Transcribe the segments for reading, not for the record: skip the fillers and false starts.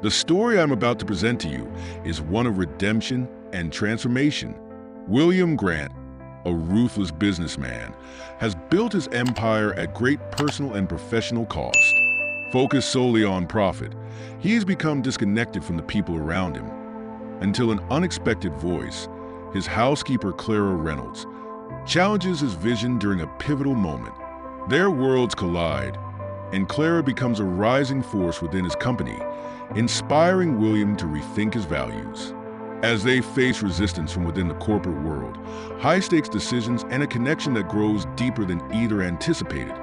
The story I'm about to present to you is one of redemption and transformation. William Grant, a ruthless businessman, has built his empire at great personal and professional cost. Focused solely on profit, he has become disconnected from the people around him, until an unexpected voice, his housekeeper Clara Reynolds, challenges his vision during a pivotal moment. Their worlds collide, and Clara becomes a rising force within his company, inspiring William to rethink his values. As they face resistance from within the corporate world, high-stakes decisions, and a connection that grows deeper than either anticipated,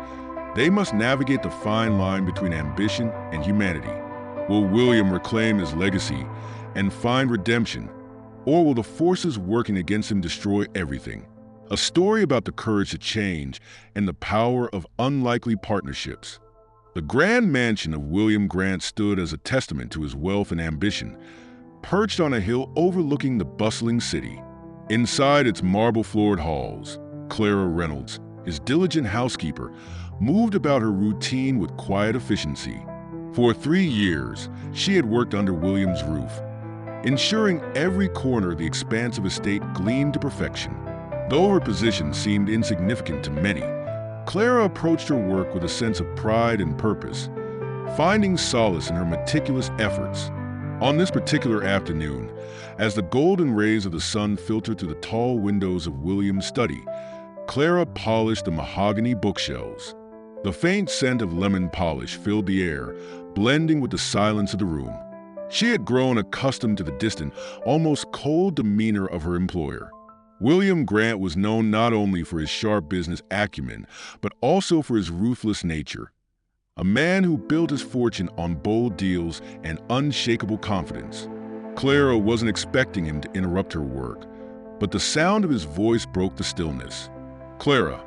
they must navigate the fine line between ambition and humanity. Will William reclaim his legacy and find redemption, or will the forces working against him destroy everything? A story about the courage to change and the power of unlikely partnerships. The grand mansion of William Grant stood as a testament to his wealth and ambition, perched on a hill overlooking the bustling city. Inside its marble-floored halls, Clara Reynolds, his diligent housekeeper, moved about her routine with quiet efficiency. For 3 years, she had worked under William's roof, ensuring every corner of the expansive estate gleamed to perfection. Though her position seemed insignificant to many, Clara approached her work with a sense of pride and purpose, finding solace in her meticulous efforts. On this particular afternoon, as the golden rays of the sun filtered through the tall windows of William's study, Clara polished the mahogany bookshelves. The faint scent of lemon polish filled the air, blending with the silence of the room. She had grown accustomed to the distant, almost cold demeanor of her employer. William Grant was known not only for his sharp business acumen, but also for his ruthless nature. A man who built his fortune on bold deals and unshakable confidence. Clara wasn't expecting him to interrupt her work, but the sound of his voice broke the stillness. "Clara,"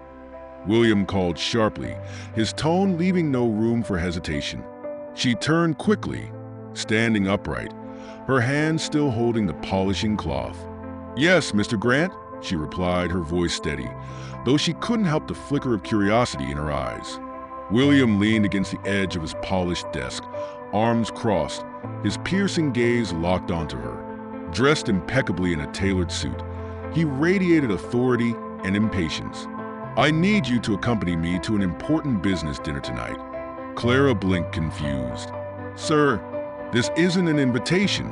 William called sharply, his tone leaving no room for hesitation. She turned quickly, standing upright, her hand still holding the polishing cloth. "Yes, Mr. Grant," she replied, her voice steady, though she couldn't help the flicker of curiosity in her eyes. William leaned against the edge of his polished desk, arms crossed, his piercing gaze locked onto her. Dressed impeccably in a tailored suit, he radiated authority and impatience. "I need you to accompany me to an important business dinner tonight." Clara blinked, confused. "Sir, this isn't an invitation,"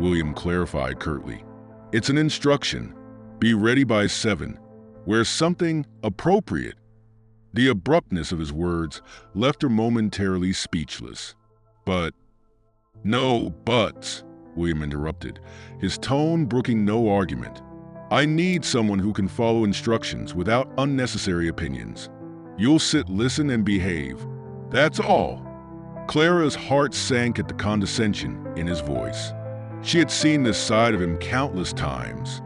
William clarified curtly. "It's an instruction. Be ready by 7. Wear something appropriate." The abruptness of his words left her momentarily speechless. "But—" "No buts," William interrupted, his tone brooking no argument. "I need someone who can follow instructions without unnecessary opinions. You'll sit, listen, and behave. That's all." Clara's heart sank at the condescension in his voice. She had seen this side of him countless times.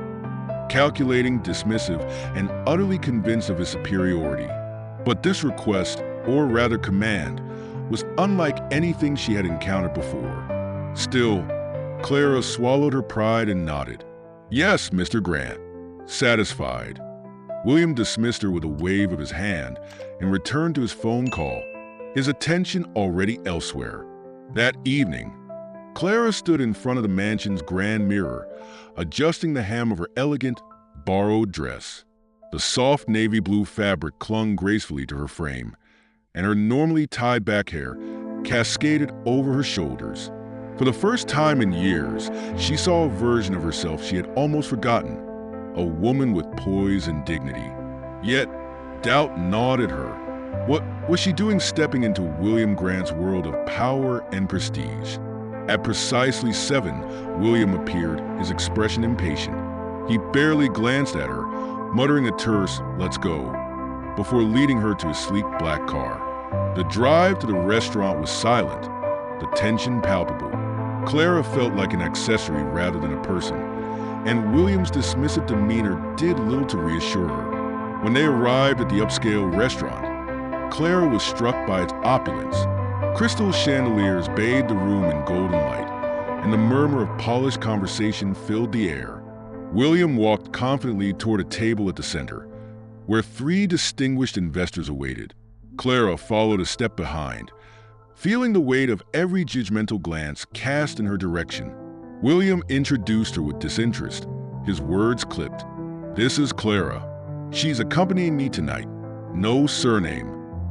Calculating, dismissive, and utterly convinced of his superiority. But this request, or rather command, was unlike anything she had encountered before. Still, Clara swallowed her pride and nodded. "Yes, Mr. Grant." Satisfied, William dismissed her with a wave of his hand and returned to his phone call, his attention already elsewhere. That evening, Clara stood in front of the mansion's grand mirror, adjusting the hem of her elegant, borrowed dress. The soft navy blue fabric clung gracefully to her frame, and her normally tied-back hair cascaded over her shoulders. For the first time in years, she saw a version of herself she had almost forgotten, a woman with poise and dignity. Yet, doubt gnawed at her. What was she doing stepping into William Grant's world of power and prestige? At precisely 7, William appeared, his expression impatient. He barely glanced at her, muttering a terse, "Let's go," before leading her to his sleek black car. The drive to the restaurant was silent, the tension palpable. Clara felt like an accessory rather than a person, and William's dismissive demeanor did little to reassure her. When they arrived at the upscale restaurant, Clara was struck by its opulence. Crystal chandeliers bathed the room in golden light, and the murmur of polished conversation filled the air. William walked confidently toward a table at the center, where 3 distinguished investors awaited. Clara followed a step behind, Feeling the weight of every judgmental glance cast in her direction, William introduced her with disinterest, his words clipped. "This is Clara. She's accompanying me tonight. No surname,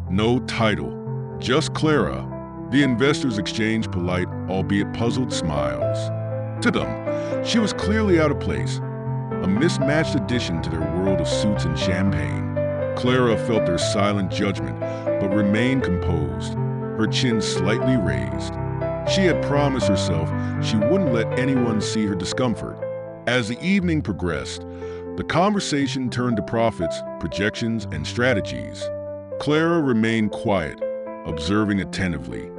no title, just Clara." The investors exchanged polite, albeit puzzled smiles. To them, she was clearly out of place, a mismatched addition to their world of suits and champagne. Clara felt their silent judgment, but remained composed, her chin slightly raised. She had promised herself she wouldn't let anyone see her discomfort. As the evening progressed, the conversation turned to profits, projections, and strategies. Clara remained quiet, observing attentively.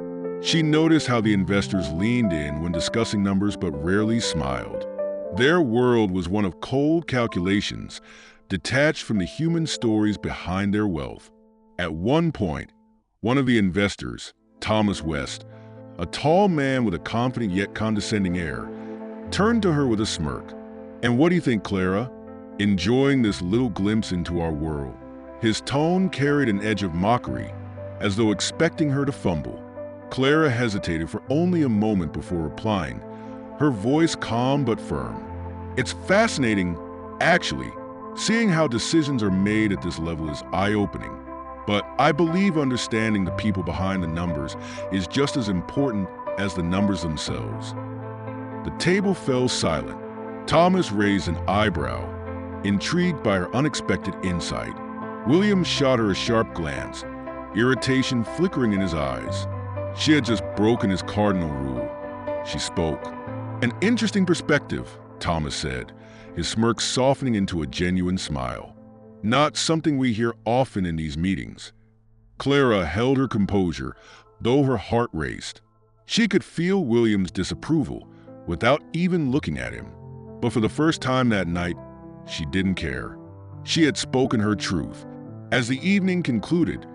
She noticed how the investors leaned in when discussing numbers but rarely smiled. Their world was one of cold calculations, detached from the human stories behind their wealth. At one point, one of the investors, Thomas West, a tall man with a confident yet condescending air, turned to her with a smirk. "And what do you think, Clara? Enjoying this little glimpse into our world?" His tone carried an edge of mockery, as though expecting her to fumble. Clara hesitated for only a moment before replying, her voice calm but firm. "It's fascinating, actually. Seeing how decisions are made at this level is eye-opening. But I believe understanding the people behind the numbers is just as important as the numbers themselves." The table fell silent. Thomas raised an eyebrow, intrigued by her unexpected insight. William shot her a sharp glance, irritation flickering in his eyes. She had just broken his cardinal rule. She spoke. "An interesting perspective," Thomas said, his smirk softening into a genuine smile. "Not something we hear often in these meetings." Clara held her composure, though her heart raced. She could feel William's disapproval without even looking at him. But for the first time that night, she didn't care. She had spoken her truth. As the evening concluded,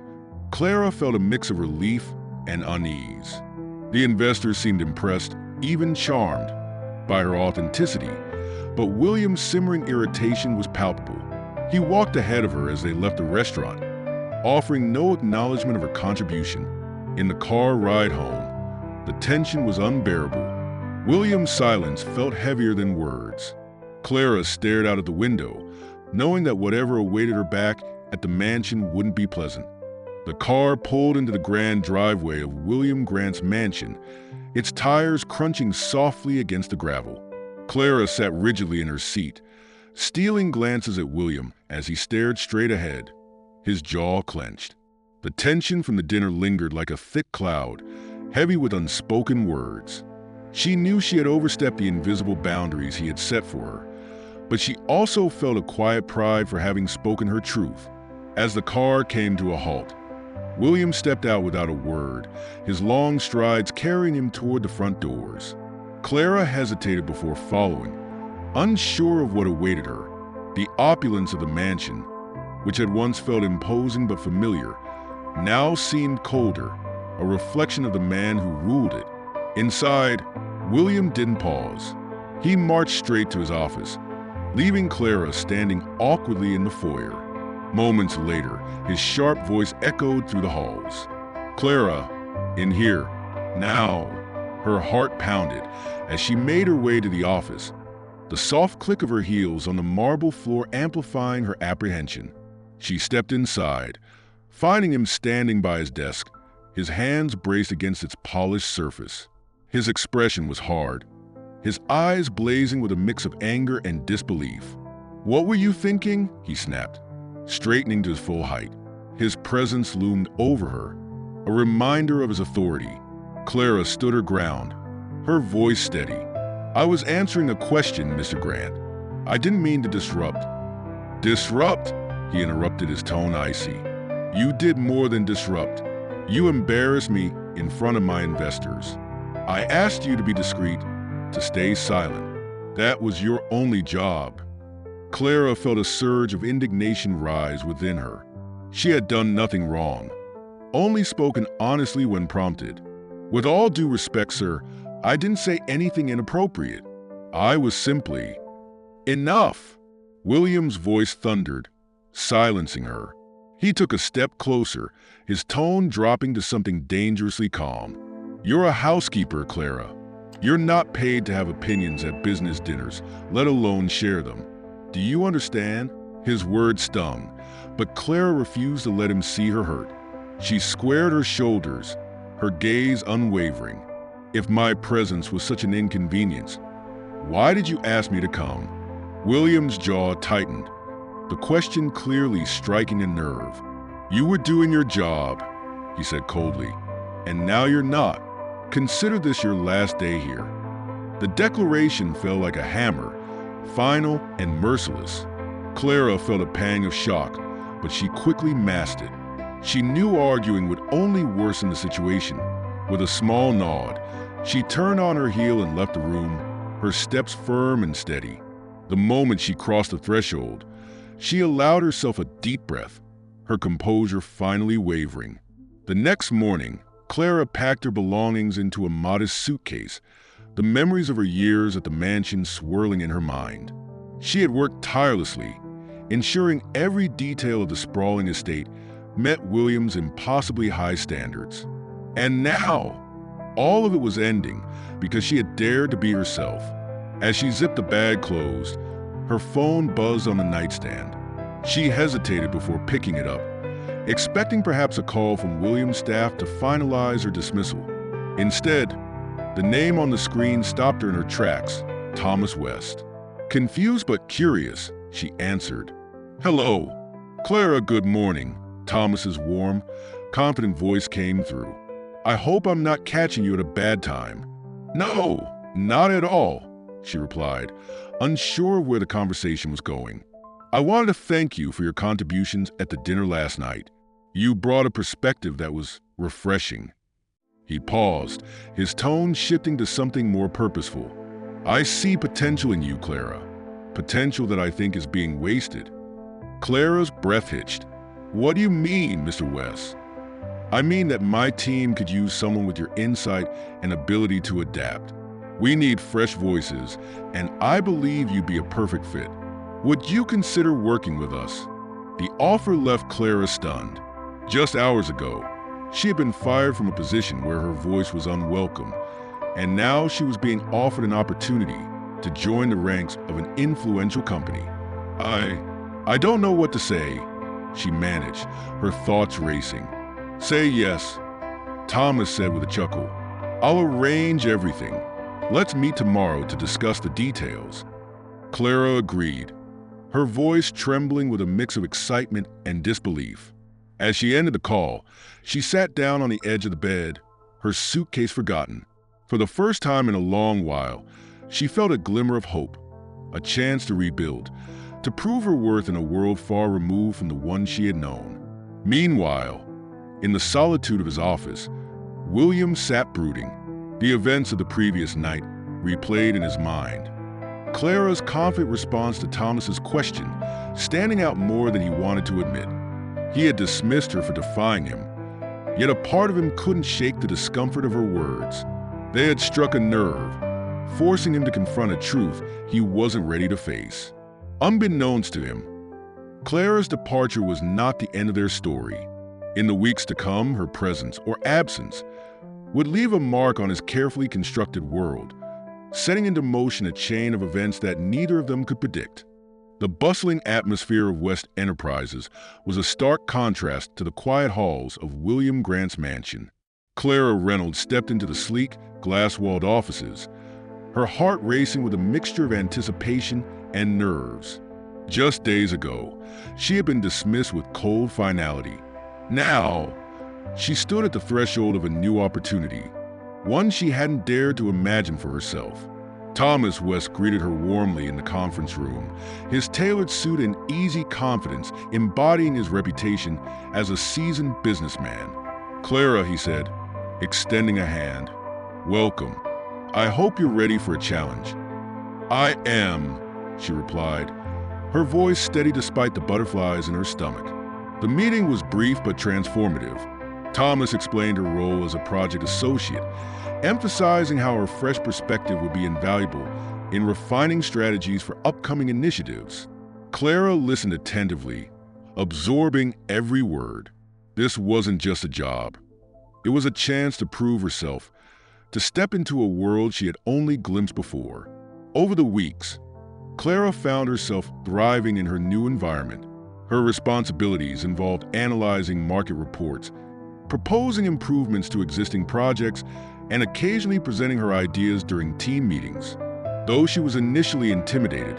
Clara felt a mix of relief and unease. The investors seemed impressed, even charmed, by her authenticity, but William's simmering irritation was palpable. He walked ahead of her as they left the restaurant, offering no acknowledgement of her contribution. In the car ride home, the tension was unbearable. William's silence felt heavier than words. Clara stared out of the window, knowing that whatever awaited her back at the mansion wouldn't be pleasant. The car pulled into the grand driveway of William Grant's mansion, its tires crunching softly against the gravel. Clara sat rigidly in her seat, stealing glances at William as he stared straight ahead, his jaw clenched. The tension from the dinner lingered like a thick cloud, heavy with unspoken words. She knew she had overstepped the invisible boundaries he had set for her, but she also felt a quiet pride for having spoken her truth. As the car came to a halt, William stepped out without a word, his long strides carrying him toward the front doors. Clara hesitated before following, unsure of what awaited her. The opulence of the mansion, which had once felt imposing but familiar, now seemed colder, a reflection of the man who ruled it. Inside, William didn't pause. He marched straight to his office, leaving Clara standing awkwardly in the foyer. Moments later, his sharp voice echoed through the halls. "Clara, in here, now." Her heart pounded as she made her way to the office, the soft click of her heels on the marble floor amplifying her apprehension. She stepped inside, finding him standing by his desk, his hands braced against its polished surface. His expression was hard, his eyes blazing with a mix of anger and disbelief. "What were you thinking?" he snapped, straightening to his full height. His presence loomed over her, a reminder of his authority. Clara stood her ground, her voice steady. "I was answering a question, Mr. Grant. I didn't mean to disrupt." "Disrupt?" he interrupted, his tone icy. "You did more than disrupt. You embarrassed me in front of my investors. I asked you to be discreet, to stay silent. That was your only job." Clara felt a surge of indignation rise within her. She had done nothing wrong, only spoken honestly when prompted. "With all due respect, sir, I didn't say anything inappropriate. I was simply—" "Enough!" William's voice thundered, silencing her. He took a step closer, his tone dropping to something dangerously calm. "You're a housekeeper, Clara. You're not paid to have opinions at business dinners, let alone share them. Do you understand?" His words stung, but Clara refused to let him see her hurt. She squared her shoulders, her gaze unwavering. "If my presence was such an inconvenience, why did you ask me to come?" William's jaw tightened, the question clearly striking a nerve. "You were doing your job," he said coldly, "and now you're not. Consider this your last day here." The declaration fell like a hammer, final and merciless. Clara felt a pang of shock, but she quickly masked it. She knew arguing would only worsen the situation. With a small nod, she turned on her heel and left the room, her steps firm and steady. The moment she crossed the threshold, she allowed herself a deep breath, her composure finally wavering. The next morning, Clara packed her belongings into a modest suitcase, the memories of her years at the mansion swirling in her mind. She had worked tirelessly, ensuring every detail of the sprawling estate met William's impossibly high standards. And now, all of it was ending because she had dared to be herself. As she zipped the bag closed, her phone buzzed on the nightstand. She hesitated before picking it up, expecting perhaps a call from William's staff to finalize her dismissal. Instead, the name on the screen stopped her in her tracks, Thomas West. Confused but curious, she answered. "Hello, Clara, good morning." Thomas's warm, confident voice came through. "I hope I'm not catching you at a bad time." "No, not at all," she replied, unsure of where the conversation was going. "I wanted to thank you for your contributions at the dinner last night. You brought a perspective that was refreshing." He paused, his tone shifting to something more purposeful. "I see potential in you, Clara. Potential that I think is being wasted." Clara's breath hitched. "What do you mean, Mr. West?" "I mean that my team could use someone with your insight and ability to adapt. We need fresh voices, and I believe you'd be a perfect fit. Would you consider working with us?" The offer left Clara stunned. Just hours ago, she had been fired from a position where her voice was unwelcome, and now she was being offered an opportunity to join the ranks of an influential company. I don't know what to say," she managed, her thoughts racing. "Say yes," Thomas said with a chuckle. "I'll arrange everything. Let's meet tomorrow to discuss the details." Clara agreed, her voice trembling with a mix of excitement and disbelief. As she ended the call, she sat down on the edge of the bed, her suitcase forgotten. For the first time in a long while, she felt a glimmer of hope, a chance to rebuild, to prove her worth in a world far removed from the one she had known. Meanwhile, in the solitude of his office, William sat brooding, the events of the previous night replayed in his mind. Clara's confident response to Thomas's question standing out more than he wanted to admit. He had dismissed her for defying him, yet a part of him couldn't shake the discomfort of her words. They had struck a nerve, forcing him to confront a truth he wasn't ready to face. Unbeknownst to him, Clara's departure was not the end of their story. In the weeks to come, her presence or absence would leave a mark on his carefully constructed world, setting into motion a chain of events that neither of them could predict. The bustling atmosphere of West Enterprises was a stark contrast to the quiet halls of William Grant's mansion. Clara Reynolds stepped into the sleek, glass-walled offices, her heart racing with a mixture of anticipation and nerves. Just days ago, she had been dismissed with cold finality. Now, she stood at the threshold of a new opportunity, one she hadn't dared to imagine for herself. Thomas West greeted her warmly in the conference room, his tailored suit and easy confidence embodying his reputation as a seasoned businessman. "Clara," he said, extending a hand, "welcome. I hope you're ready for a challenge." "I am," she replied, her voice steady despite the butterflies in her stomach. The meeting was brief but transformative. Thomas explained her role as a project associate, emphasizing how her fresh perspective would be invaluable in refining strategies for upcoming initiatives. Clara listened attentively, absorbing every word. This wasn't just a job. It was a chance to prove herself, to step into a world she had only glimpsed before. Over the weeks, Clara found herself thriving in her new environment. Her responsibilities involved analyzing market reports, proposing improvements to existing projects, and occasionally presenting her ideas during team meetings. Though she was initially intimidated,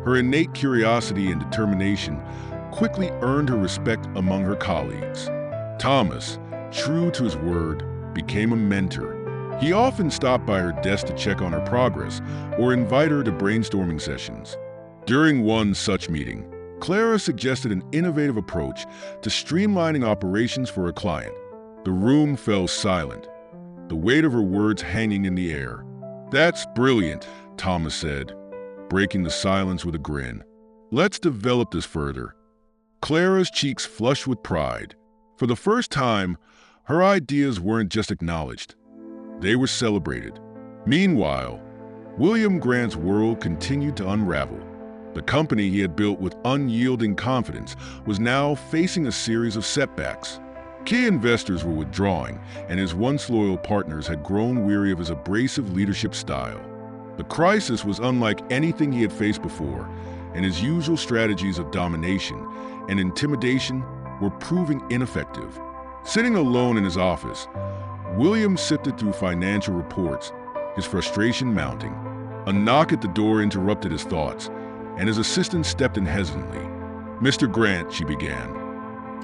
her innate curiosity and determination quickly earned her respect among her colleagues. Thomas, true to his word, became a mentor. He often stopped by her desk to check on her progress or invite her to brainstorming sessions. During one such meeting, Clara suggested an innovative approach to streamlining operations for a client. The room fell silent, the weight of her words hanging in the air. "That's brilliant," Thomas said, breaking the silence with a grin. "Let's develop this further." Clara's cheeks flushed with pride. For the first time, her ideas weren't just acknowledged. They were celebrated. Meanwhile, William Grant's world continued to unravel. The company he had built with unyielding confidence was now facing a series of setbacks. Key investors were withdrawing, and his once loyal partners had grown weary of his abrasive leadership style. The crisis was unlike anything he had faced before, and his usual strategies of domination and intimidation were proving ineffective. Sitting alone in his office, William sifted through financial reports, his frustration mounting. A knock at the door interrupted his thoughts, and his assistant stepped in hesitantly. "Mr. Grant," she began,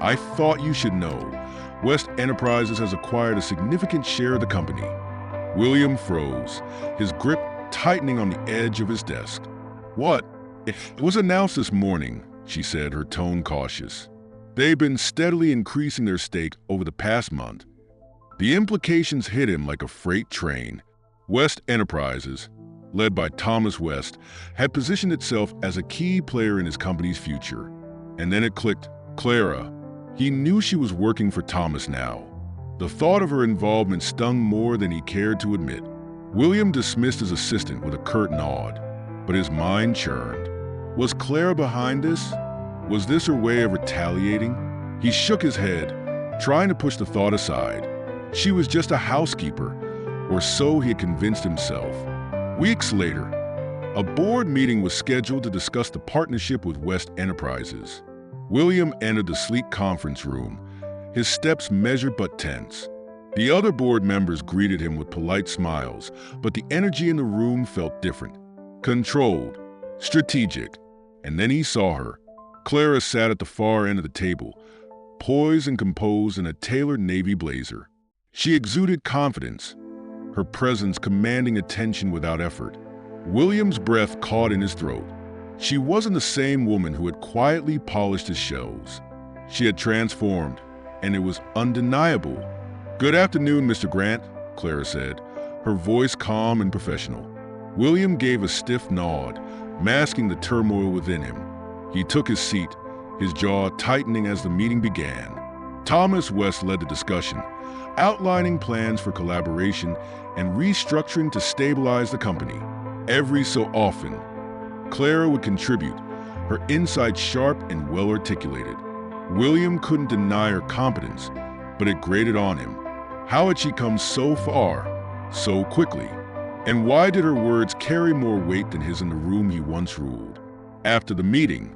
"I thought you should know. West Enterprises has acquired a significant share of the company." William froze, his grip tightening on the edge of his desk. "What?" "It was announced this morning," she said, her tone cautious. "They've been steadily increasing their stake over the past month." The implications hit him like a freight train. West Enterprises, led by Thomas West, had positioned itself as a key player in his company's future. And then it clicked. Clara. He knew she was working for Thomas now. The thought of her involvement stung more than he cared to admit. William dismissed his assistant with a curt nod, but his mind churned. Was Clara behind this? Was this her way of retaliating? He shook his head, trying to push the thought aside. She was just a housekeeper, or so he had convinced himself. Weeks later, a board meeting was scheduled to discuss the partnership with West Enterprises. William entered the sleek conference room, his steps measured but tense. The other board members greeted him with polite smiles, but the energy in the room felt different. Controlled, strategic. And then he saw her. Clara sat at the far end of the table, poised and composed in a tailored navy blazer. She exuded confidence, her presence commanding attention without effort. William's breath caught in his throat. She wasn't the same woman who had quietly polished his shelves. She had transformed, and it was undeniable. "Good afternoon, Mr. Grant," Clara said, her voice calm and professional. William gave a stiff nod, masking the turmoil within him. He took his seat, his jaw tightening as the meeting began. Thomas West led the discussion, outlining plans for collaboration and restructuring to stabilize the company. Every so often, Clara would contribute, her insights sharp and well-articulated. William couldn't deny her competence, but it grated on him. How had she come so far, so quickly? And why did her words carry more weight than his in the room he once ruled? After the meeting,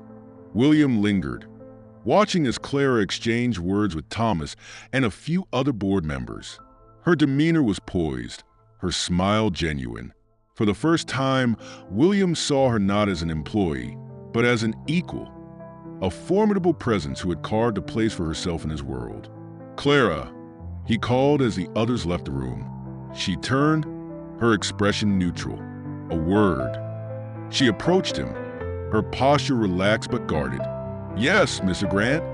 William lingered, watching as Clara exchanged words with Thomas and a few other board members. Her demeanor was poised, her smile genuine. For the first time, William saw her not as an employee, but as an equal, a formidable presence who had carved a place for herself in his world. "Clara," he called as the others left the room. She turned, her expression neutral. A word. She approached him, her posture relaxed but guarded. "Yes, Mr. Grant.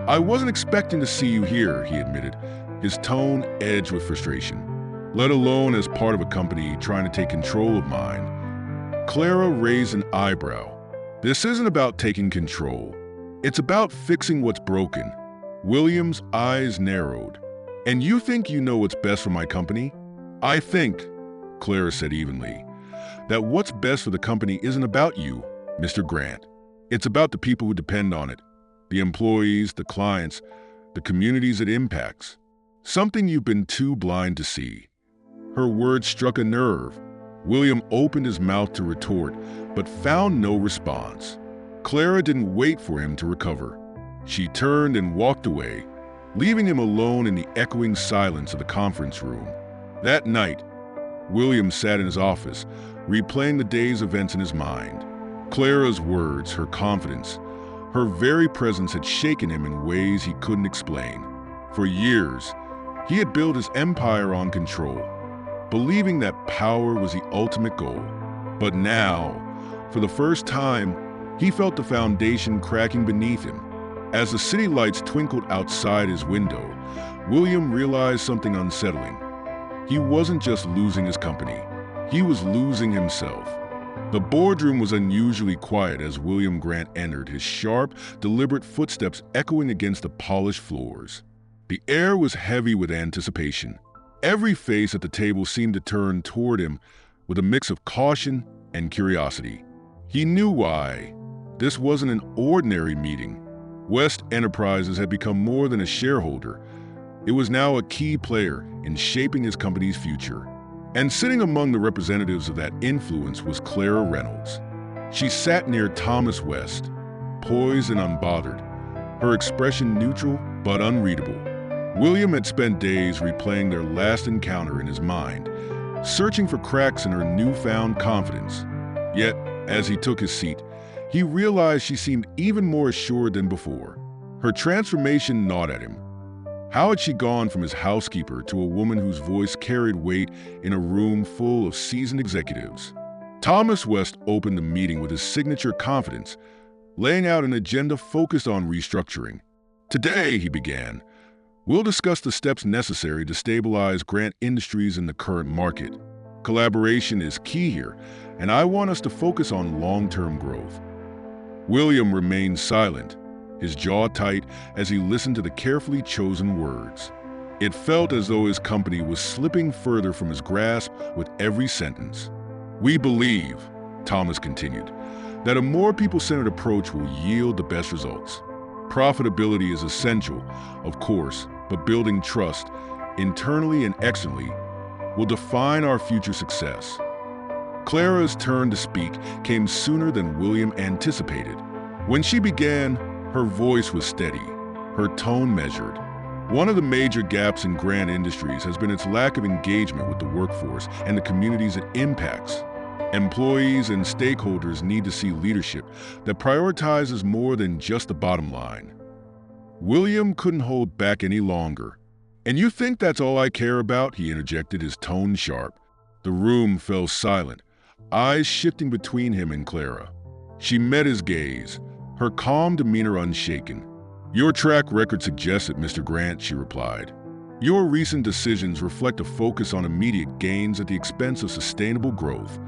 I wasn't expecting to see you here," he admitted, his tone edged with frustration. "Let alone as part of a company trying to take control of mine." Clara raised an eyebrow. "This isn't about taking control. It's about fixing what's broken." William's eyes narrowed. "And you think you know what's best for my company?" "I think," Clara said evenly, "that what's best for the company isn't about you, Mr. Grant. It's about the people who depend on it, The employees, the clients, the communities it impacts. Something you've been too blind to see. Her words struck a nerve. William opened his mouth to retort, but found no response. Clara didn't wait for him to recover. She turned and walked away, leaving him alone in the echoing silence of the conference room. That night, William sat in his office, replaying the day's events in his mind. Clara's words, her confidence, her very presence had shaken him in ways he couldn't explain. For years, he had built his empire on control, believing that power was the ultimate goal. But now, for the first time, he felt the foundation cracking beneath him. As the city lights twinkled outside his window, William realized something unsettling. He wasn't just losing his company, he was losing himself. The boardroom was unusually quiet as William Grant entered, his sharp, deliberate footsteps echoing against the polished floors. The air was heavy with anticipation. Every face at the table seemed to turn toward him with a mix of caution and curiosity. He knew why. This wasn't an ordinary meeting. West Enterprises had become more than a shareholder. It was now a key player in shaping his company's future. And sitting among the representatives of that influence was Clara Reynolds. She sat near Thomas West, poised and unbothered, her expression neutral but unreadable. William had spent days replaying their last encounter in his mind, searching for cracks in her newfound confidence. Yet, as he took his seat, he realized she seemed even more assured than before. Her transformation gnawed at him. How had she gone from his housekeeper to a woman whose voice carried weight in a room full of seasoned executives? Thomas West opened the meeting with his signature confidence, laying out an agenda focused on restructuring. Today, he began, we'll discuss the steps necessary to stabilize Grant Industries in the current market. Collaboration is key here, and I want us to focus on long-term growth. William remained silent, his jaw tight as he listened to the carefully chosen words. It felt as though his company was slipping further from his grasp with every sentence. We believe, Thomas continued, that a more people-centered approach will yield the best results. Profitability is essential, of course, but building trust, internally and externally, will define our future success. Clara's turn to speak came sooner than William anticipated. When she began, her voice was steady, her tone measured. One of the major gaps in Grant Industries has been its lack of engagement with the workforce and the communities it impacts. Employees and stakeholders need to see leadership that prioritizes more than just the bottom line. William couldn't hold back any longer. And you think that's all I care about? He interjected, his tone sharp. The room fell silent, eyes shifting between him and Clara. She met his gaze, her calm demeanor unshaken. Your track record suggests it, Mr. Grant, she replied. Your recent decisions reflect a focus on immediate gains at the expense of sustainable growth.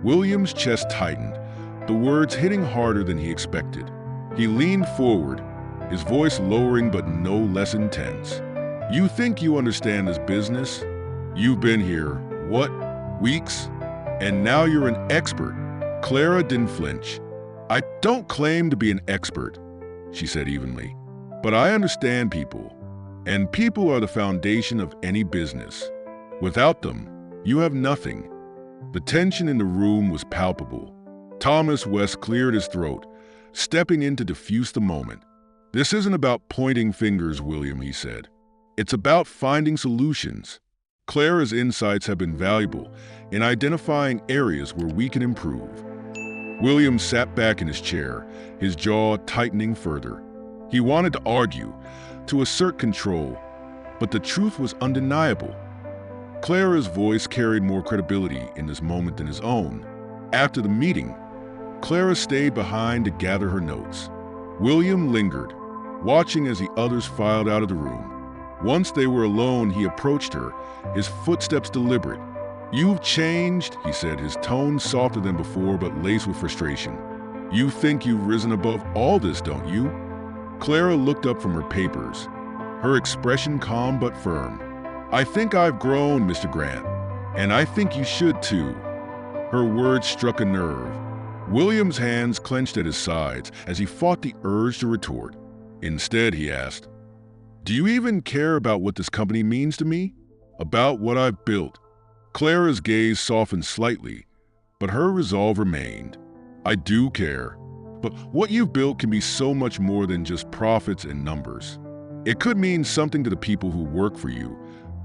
William's chest tightened, the words hitting harder than he expected. He leaned forward, his voice lowering but no less intense. You think you understand this business? You've been here, what, weeks? And now you're an expert. Clara didn't flinch. I don't claim to be an expert, she said evenly, but I understand people, and people are the foundation of any business. Without them, you have nothing. The tension in the room was palpable. Thomas West cleared his throat, stepping in to diffuse the moment. This isn't about pointing fingers, William, he said. It's about finding solutions. Clara's insights have been valuable in identifying areas where we can improve. William sat back in his chair, his jaw tightening further. He wanted to argue, to assert control, but the truth was undeniable. Clara's voice carried more credibility in this moment than his own. After the meeting, Clara stayed behind to gather her notes. William lingered, watching as the others filed out of the room. Once they were alone, he approached her, his footsteps deliberate. You've changed, he said, his tone softer than before but laced with frustration. You think you've risen above all this, don't you? Clara looked up from her papers, her expression calm but firm. I think I've grown, Mr. Grant, and I think you should too. Her words struck a nerve. William's hands clenched at his sides as he fought the urge to retort. Instead, he asked, "Do you even care about what this company means to me? About what I've built?" Clara's gaze softened slightly, but her resolve remained. "I do care, but what you've built can be so much more than just profits and numbers. It could mean something to the people who work for you,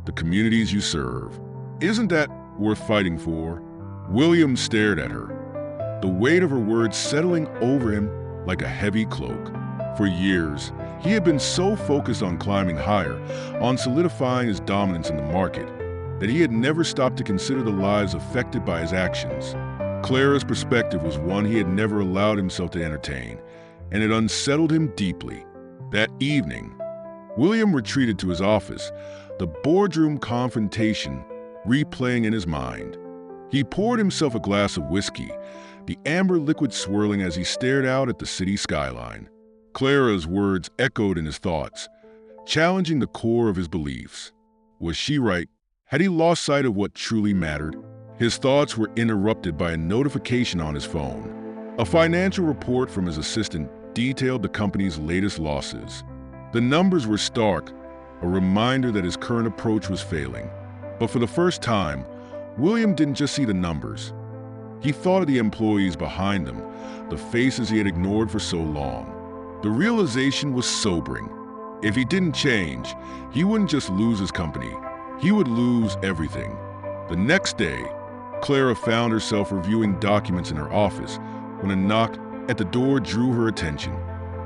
the communities you serve. Isn't that worth fighting for?" William stared at her, the weight of her words settling over him like a heavy cloak. For years, he had been so focused on climbing higher, on solidifying his dominance in the market, that he had never stopped to consider the lives affected by his actions. Clara's perspective was one he had never allowed himself to entertain, and it unsettled him deeply. That evening, William retreated to his office, the boardroom confrontation replaying in his mind. He poured himself a glass of whiskey, the amber liquid swirling as he stared out at the city skyline. Clara's words echoed in his thoughts, challenging the core of his beliefs. Was she right? Had he lost sight of what truly mattered? His thoughts were interrupted by a notification on his phone. A financial report from his assistant detailed the company's latest losses. The numbers were stark, a reminder that his current approach was failing. But for the first time, William didn't just see the numbers. He thought of the employees behind them, the faces he had ignored for so long. The realization was sobering. If he didn't change, he wouldn't just lose his company, he would lose everything. The next day, Clara found herself reviewing documents in her office when a knock at the door drew her attention.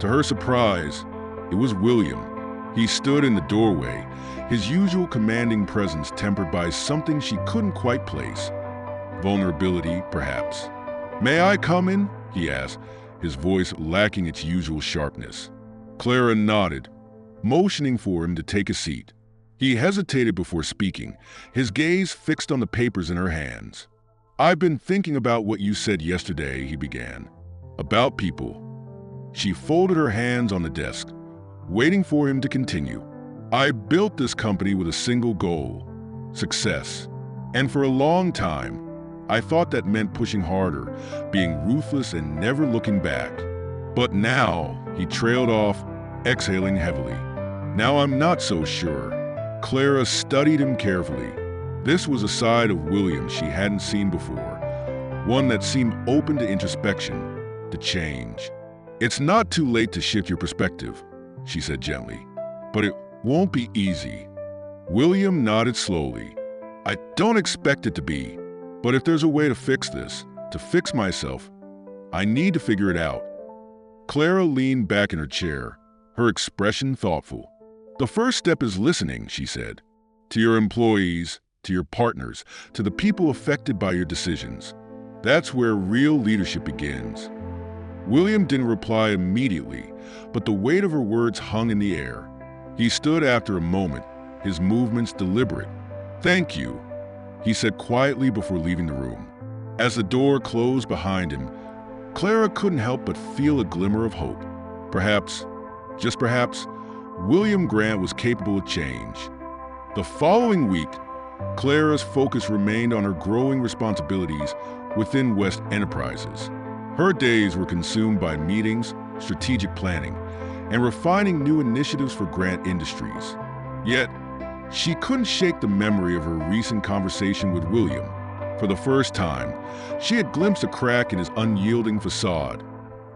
To her surprise, it was William. He stood in the doorway, his usual commanding presence tempered by something she couldn't quite place. Vulnerability, perhaps. "May I come in?" he asked, his voice lacking its usual sharpness. Clara nodded, motioning for him to take a seat. He hesitated before speaking, his gaze fixed on the papers in her hands. "I've been thinking about what you said yesterday," he began. "About people." She folded her hands on the desk, waiting for him to continue. "I built this company with a single goal: success. And for a long time, I thought that meant pushing harder, being ruthless and never looking back. But now," he trailed off, exhaling heavily, "now I'm not so sure." Clara studied him carefully. This was a side of William she hadn't seen before, one that seemed open to introspection, to change. "It's not too late to shift your perspective," she said gently, "but it won't be easy." William nodded slowly. "I don't expect it to be. But if there's a way to fix this, to fix myself, I need to figure it out." Clara leaned back in her chair, her expression thoughtful. "The first step is listening," she said. "To your employees, to your partners, to the people affected by your decisions. That's where real leadership begins." William didn't reply immediately, but the weight of her words hung in the air. He stood after a moment, his movements deliberate. "Thank you," he said quietly before leaving the room. As the door closed behind him, Clara couldn't help but feel a glimmer of hope. Perhaps, just perhaps, William Grant was capable of change. The following week, Clara's focus remained on her growing responsibilities within West Enterprises. Her days were consumed by meetings, strategic planning, and refining new initiatives for Grant Industries. Yet, she couldn't shake the memory of her recent conversation with William. For the first time, she had glimpsed a crack in his unyielding facade,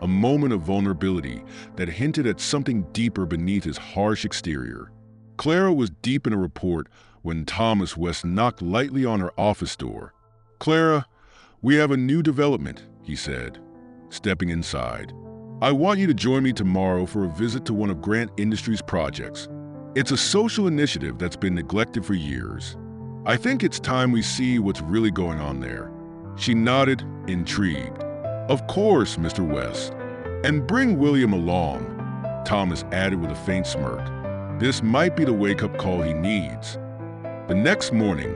a moment of vulnerability that hinted at something deeper beneath his harsh exterior. Clara was deep in a report when Thomas West knocked lightly on her office door. "Clara, we have a new development," he said, stepping inside. "I want you to join me tomorrow for a visit to one of Grant Industries' projects. It's a social initiative that's been neglected for years. I think it's time we see what's really going on there." She nodded, intrigued. "Of course, Mr. West. And bring William along," Thomas added with a faint smirk. "This might be the wake-up call he needs." The next morning,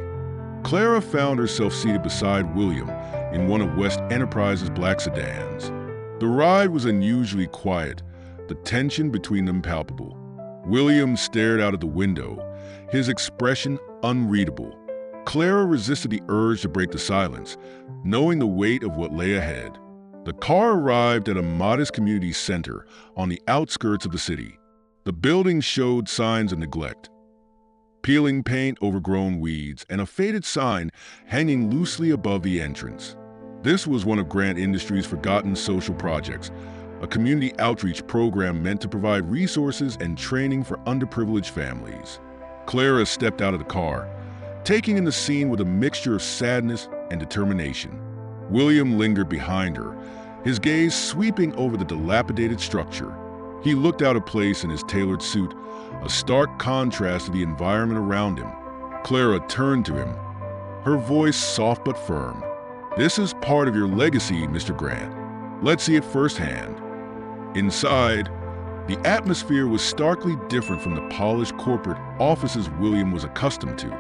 Clara found herself seated beside William in one of West Enterprises' black sedans. The ride was unusually quiet, the tension between them palpable. William stared out of the window, his expression unreadable. Clara resisted the urge to break the silence, knowing the weight of what lay ahead. The car arrived at a modest community center on the outskirts of the city. The building showed signs of neglect. Peeling paint, overgrown weeds, and a faded sign hanging loosely above the entrance. This was one of Grant Industries' forgotten social projects, a community outreach program meant to provide resources and training for underprivileged families. Clara stepped out of the car, taking in the scene with a mixture of sadness and determination. William lingered behind her, his gaze sweeping over the dilapidated structure. He looked out of place in his tailored suit, a stark contrast to the environment around him. Clara turned to him, her voice soft but firm. "This is part of your legacy, Mr. Grant. Let's see it firsthand." Inside, the atmosphere was starkly different from the polished corporate offices William was accustomed to.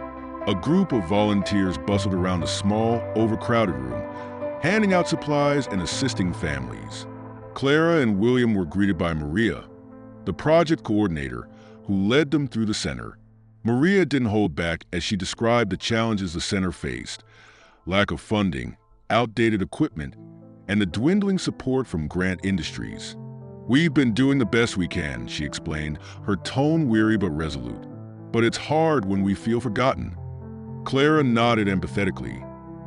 A group of volunteers bustled around a small, overcrowded room, handing out supplies and assisting families. Clara and William were greeted by Maria, the project coordinator, who led them through the center. Maria didn't hold back as she described the challenges the center faced: lack of funding, outdated equipment, and the dwindling support from Grant Industries. "We've been doing the best we can," she explained, her tone weary but resolute. "But it's hard when we feel forgotten." Clara nodded empathetically,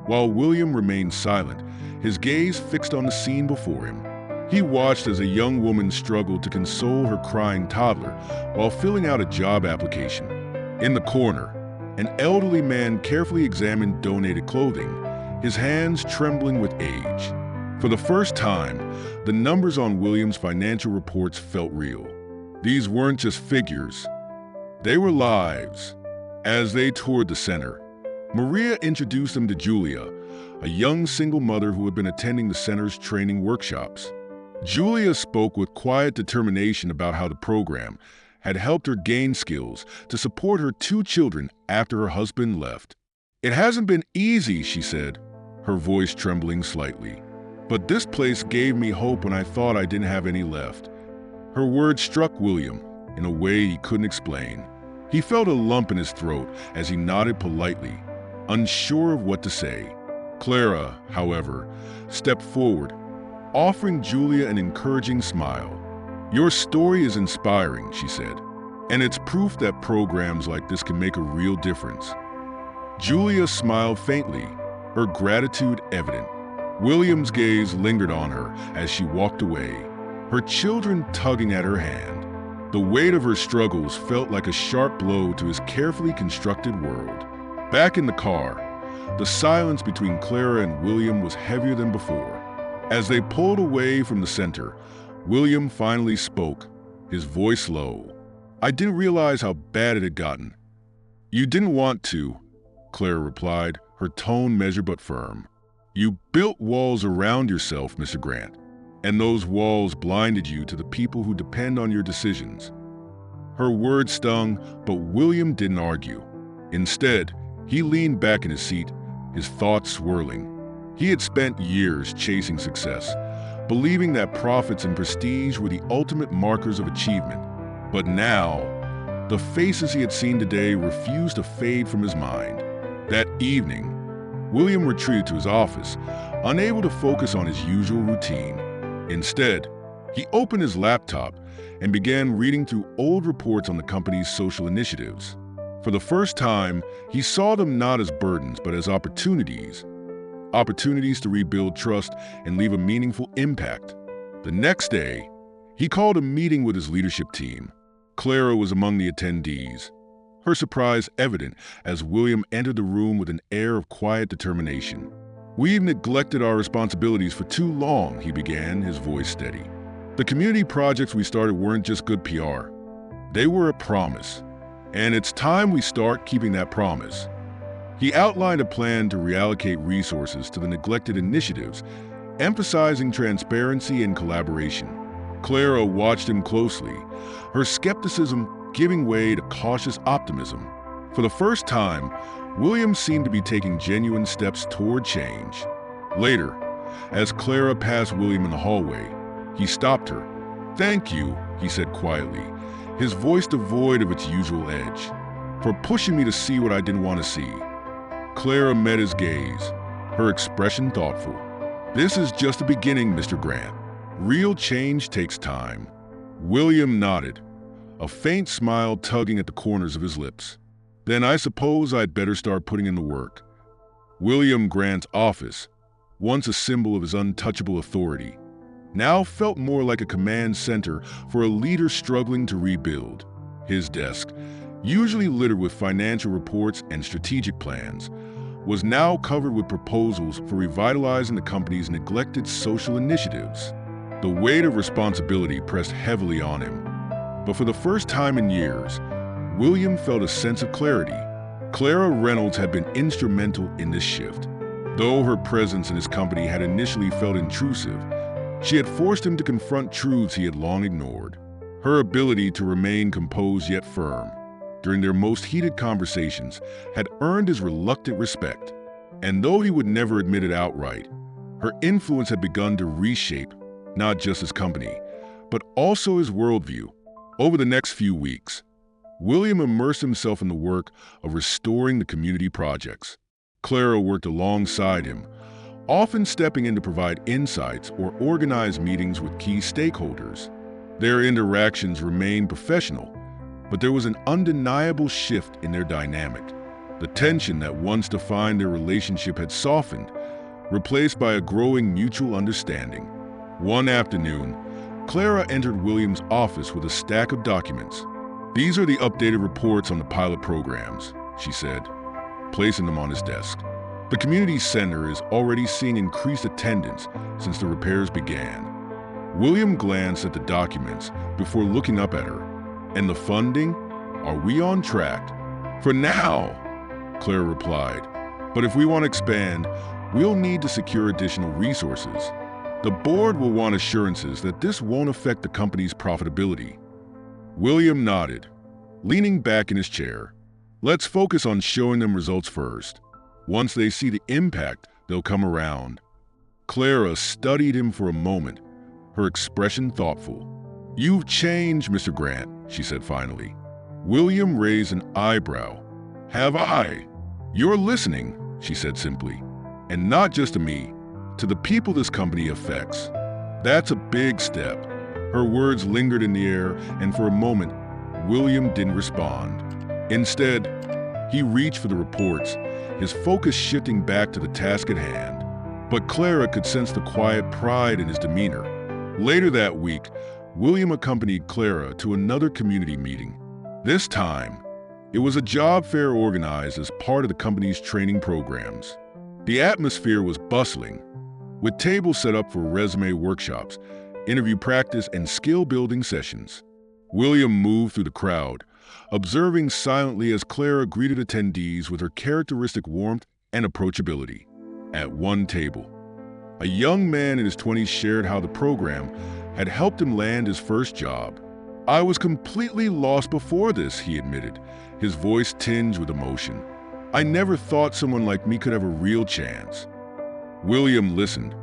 while William remained silent, his gaze fixed on the scene before him. He watched as a young woman struggled to console her crying toddler while filling out a job application. In the corner, an elderly man carefully examined donated clothing, his hands trembling with age. For the first time, the numbers on William's financial reports felt real. These weren't just figures, they were lives. As they toured the center, Maria introduced them to Julia, a young single mother who had been attending the center's training workshops. Julia spoke with quiet determination about how the program had helped her gain skills to support her 2 children after her husband left. "It hasn't been easy," she said, her voice trembling slightly. "But this place gave me hope when I thought I didn't have any left." Her words struck William in a way he couldn't explain. He felt a lump in his throat as he nodded politely, unsure of what to say. Clara, however, stepped forward, offering Julia an encouraging smile. "Your story is inspiring," she said, "and it's proof that programs like this can make a real difference." Julia smiled faintly, her gratitude evident. William's gaze lingered on her as she walked away, her children tugging at her hand. The weight of her struggles felt like a sharp blow to his carefully constructed world. Back in the car, the silence between Clara and William was heavier than before. As they pulled away from the center, William finally spoke, his voice low. "I didn't realize how bad it had gotten." "You didn't want to," Clara replied, her tone measured but firm. "You built walls around yourself, Mr. Grant, and those walls blinded you to the people who depend on your decisions." Her words stung, but William didn't argue. Instead, he leaned back in his seat, his thoughts swirling. He had spent years chasing success, believing that profits and prestige were the ultimate markers of achievement. But now, the faces he had seen today refused to fade from his mind. That evening, William retreated to his office, unable to focus on his usual routine. Instead, he opened his laptop and began reading through old reports on the company's social initiatives. For the first time, he saw them not as burdens but as opportunities to rebuild trust and leave a meaningful impact. The next day, he called a meeting with his leadership team. Clara was among the attendees, her surprise evident as William entered the room with an air of quiet determination. "We've neglected our responsibilities for too long," he began, his voice steady. "The community projects we started weren't just good PR. They were a promise, and it's time we start keeping that promise." He outlined a plan to reallocate resources to the neglected initiatives, emphasizing transparency and collaboration. Clara watched him closely, her skepticism giving way to cautious optimism. For the first time, William seemed to be taking genuine steps toward change. Later, as Clara passed William in the hallway, he stopped her. "Thank you," he said quietly, his voice devoid of its usual edge, "for pushing me to see what I didn't want to see." Clara met his gaze, her expression thoughtful. "This is just the beginning, Mr. Grant. Real change takes time." William nodded, a faint smile tugging at the corners of his lips. "Then I suppose I'd better start putting in the work." William Grant's office, once a symbol of his untouchable authority, now felt more like a command center for a leader struggling to rebuild. His desk, usually littered with financial reports and strategic plans, was now covered with proposals for revitalizing the company's neglected social initiatives. The weight of responsibility pressed heavily on him. But for the first time in years, William felt a sense of clarity. Clara Reynolds had been instrumental in this shift. Though her presence in his company had initially felt intrusive, she had forced him to confront truths he had long ignored. Her ability to remain composed yet firm during their most heated conversations had earned his reluctant respect. And though he would never admit it outright, her influence had begun to reshape not just his company, but also his worldview. Over the next few weeks, William immersed himself in the work of restoring the community projects. Clara worked alongside him, often stepping in to provide insights or organize meetings with key stakeholders. Their interactions remained professional, but there was an undeniable shift in their dynamic. The tension that once defined their relationship had softened, replaced by a growing mutual understanding. One afternoon, Clara entered William's office with a stack of documents. "These are the updated reports on the pilot programs," she said, placing them on his desk. "The community center is already seeing increased attendance since the repairs began." William glanced at the documents before looking up at her. "And the funding? Are we on track?" "For now," Clara replied. "But if we want to expand, we'll need to secure additional resources. The board will want assurances that this won't affect the company's profitability." William nodded, leaning back in his chair. "Let's focus on showing them results first. Once they see the impact, they'll come around." Clara studied him for a moment, her expression thoughtful. "You've changed, Mr. Grant," she said finally. William raised an eyebrow. "Have I?" "You're listening," she said simply. "And not just to me, to the people this company affects. That's a big step." Her words lingered in the air, and for a moment, William didn't respond. Instead, he reached for the reports, his focus shifting back to the task at hand. But Clara could sense the quiet pride in his demeanor. Later that week, William accompanied Clara to another community meeting. This time, it was a job fair organized as part of the company's training programs. The atmosphere was bustling, with tables set up for resume workshops, interview practice, and skill-building sessions. William moved through the crowd, observing silently as Clara greeted attendees with her characteristic warmth and approachability. At one table, a young man in his 20s shared how the program had helped him land his first job. "I was completely lost before this," he admitted, his voice tinged with emotion. "I never thought someone like me could have a real chance." William listened,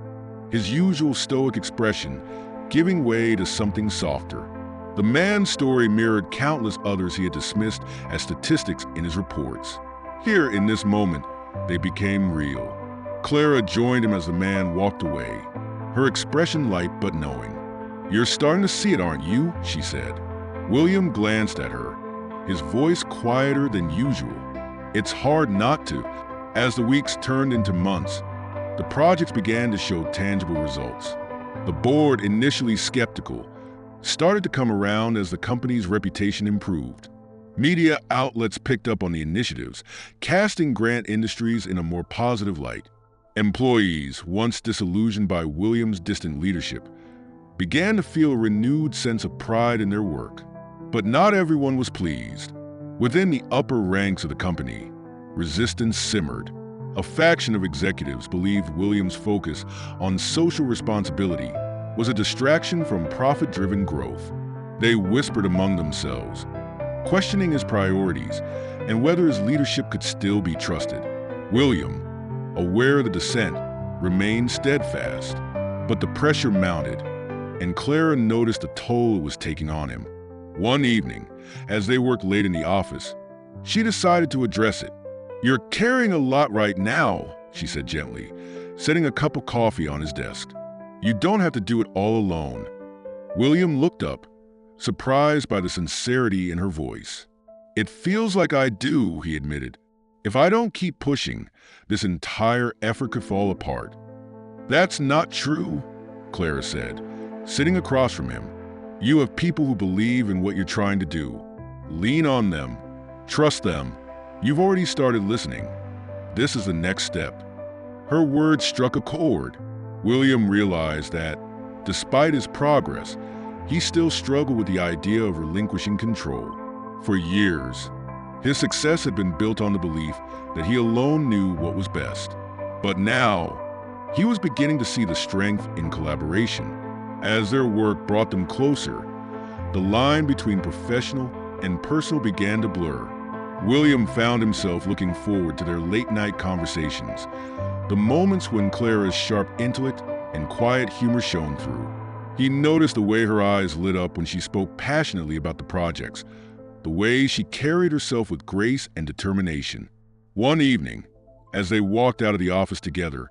his usual stoic expression giving way to something softer. The man's story mirrored countless others he had dismissed as statistics in his reports. Here, in this moment, they became real. Clara joined him as the man walked away, her expression light but knowing. "You're starting to see it, aren't you?" she said. William glanced at her, his voice quieter than usual. "It's hard not to." As the weeks turned into months, the projects began to show tangible results. The board, initially skeptical, started to come around as the company's reputation improved. Media outlets picked up on the initiatives, casting Grant Industries in a more positive light. Employees, once disillusioned by Williams' distant leadership, began to feel a renewed sense of pride in their work. But not everyone was pleased. Within the upper ranks of the company, resistance simmered. A faction of executives believed Williams' focus on social responsibility was a distraction from profit-driven growth. They whispered among themselves, questioning his priorities and whether his leadership could still be trusted. William, aware of the dissent, remained steadfast. But the pressure mounted, and Clara noticed the toll it was taking on him. One evening, as they worked late in the office, she decided to address it. "You're carrying a lot right now," she said gently, setting a cup of coffee on his desk. "You don't have to do it all alone." William looked up, surprised by the sincerity in her voice. "It feels like I do," he admitted. "If I don't keep pushing, this entire effort could fall apart." "That's not true," Clara said, sitting across from him. "You have people who believe in what you're trying to do. Lean on them. Trust them. You've already started listening. This is the next step." Her words struck a chord. William realized that, despite his progress, he still struggled with the idea of relinquishing control. For years, his success had been built on the belief that he alone knew what was best. But now, he was beginning to see the strength in collaboration. As their work brought them closer, the line between professional and personal began to blur. William found himself looking forward to their late-night conversations, the moments when Clara's sharp intellect and quiet humor shone through. He noticed the way her eyes lit up when she spoke passionately about the projects, the way she carried herself with grace and determination. One evening, as they walked out of the office together,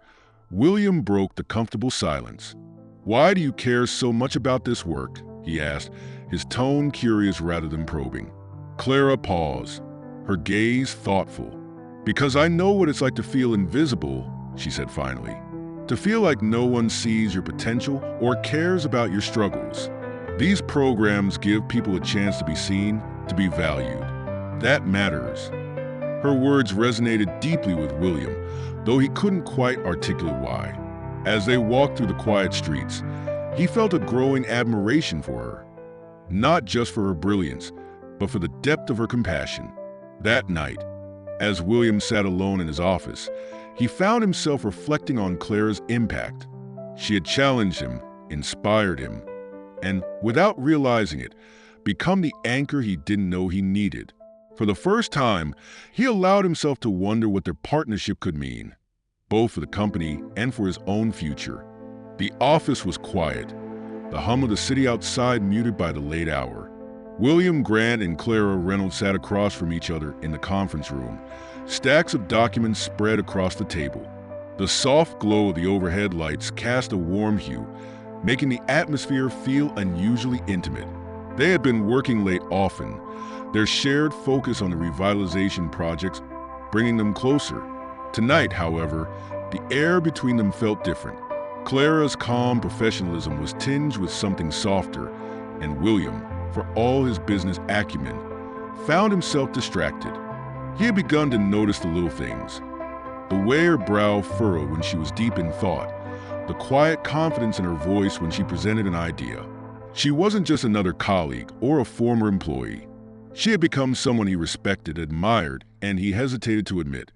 William broke the comfortable silence. "Why do you care so much about this work?" he asked, his tone curious rather than probing. Clara paused, her gaze thoughtful. "Because I know what it's like to feel invisible," she said finally. "To feel like no one sees your potential or cares about your struggles. These programs give people a chance to be seen, to be valued. That matters." Her words resonated deeply with William, though he couldn't quite articulate why. As they walked through the quiet streets, he felt a growing admiration for her, not just for her brilliance, but for the depth of her compassion. That night, as William sat alone in his office, he found himself reflecting on Clara's impact. She had challenged him, inspired him, and, without realizing it, become the anchor he didn't know he needed. For the first time, he allowed himself to wonder what their partnership could mean, both for the company and for his own future. The office was quiet, the hum of the city outside muted by the late hour. William Grant and Clara Reynolds sat across from each other in the conference room, stacks of documents spread across the table. The soft glow of the overhead lights cast a warm hue, making the atmosphere feel unusually intimate. They had been working late often, their shared focus on the revitalization projects bringing them closer. Tonight, however, the air between them felt different. Clara's calm professionalism was tinged with something softer, and William, for all his business acumen, found himself distracted. He had begun to notice the little things. The way her brow furrowed when she was deep in thought, the quiet confidence in her voice when she presented an idea. She wasn't just another colleague or a former employee. She had become someone he respected, admired, and he hesitated to admit,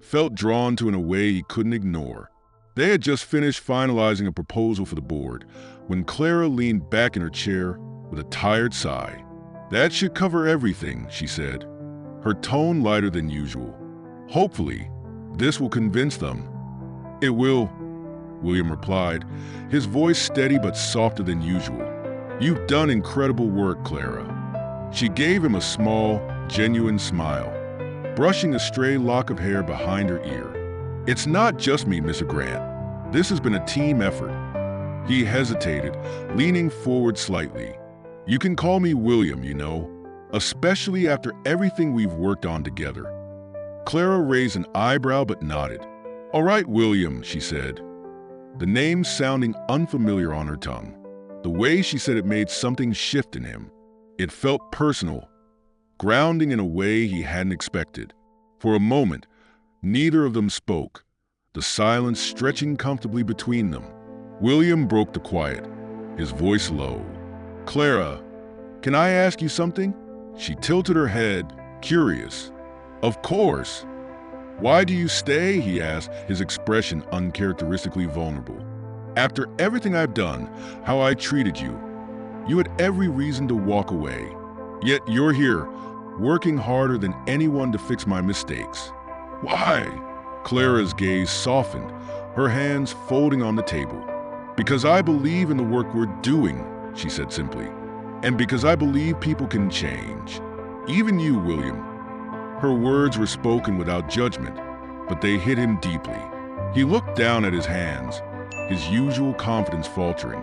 felt drawn to in a way he couldn't ignore. They had just finished finalizing a proposal for the board when Clara leaned back in her chair with a tired sigh. "That should cover everything," she said, her tone lighter than usual. "Hopefully, this will convince them." "It will," William replied, his voice steady but softer than usual. "You've done incredible work, Clara." She gave him a small, genuine smile, brushing a stray lock of hair behind her ear. "It's not just me, Mr. Grant. This has been a team effort." He hesitated, leaning forward slightly. "You can call me William, you know, especially after everything we've worked on together." Clara raised an eyebrow but nodded. "All right, William," she said, the name sounding unfamiliar on her tongue. The way she said it made something shift in him. It felt personal, grounding in a way he hadn't expected. For a moment, neither of them spoke, the silence stretching comfortably between them. William broke the quiet, his voice low. "Clara, can I ask you something?" She tilted her head, curious. "Of course." "Why do you stay?" he asked, his expression uncharacteristically vulnerable. "After everything I've done, how I treated you, you had every reason to walk away. Yet you're here, working harder than anyone to fix my mistakes. Why?" Clara's gaze softened, her hands folding on the table. "Because I believe in the work we're doing," she said simply. "And because I believe people can change. Even you, William." Her words were spoken without judgment, but they hit him deeply. He looked down at his hands, his usual confidence faltering.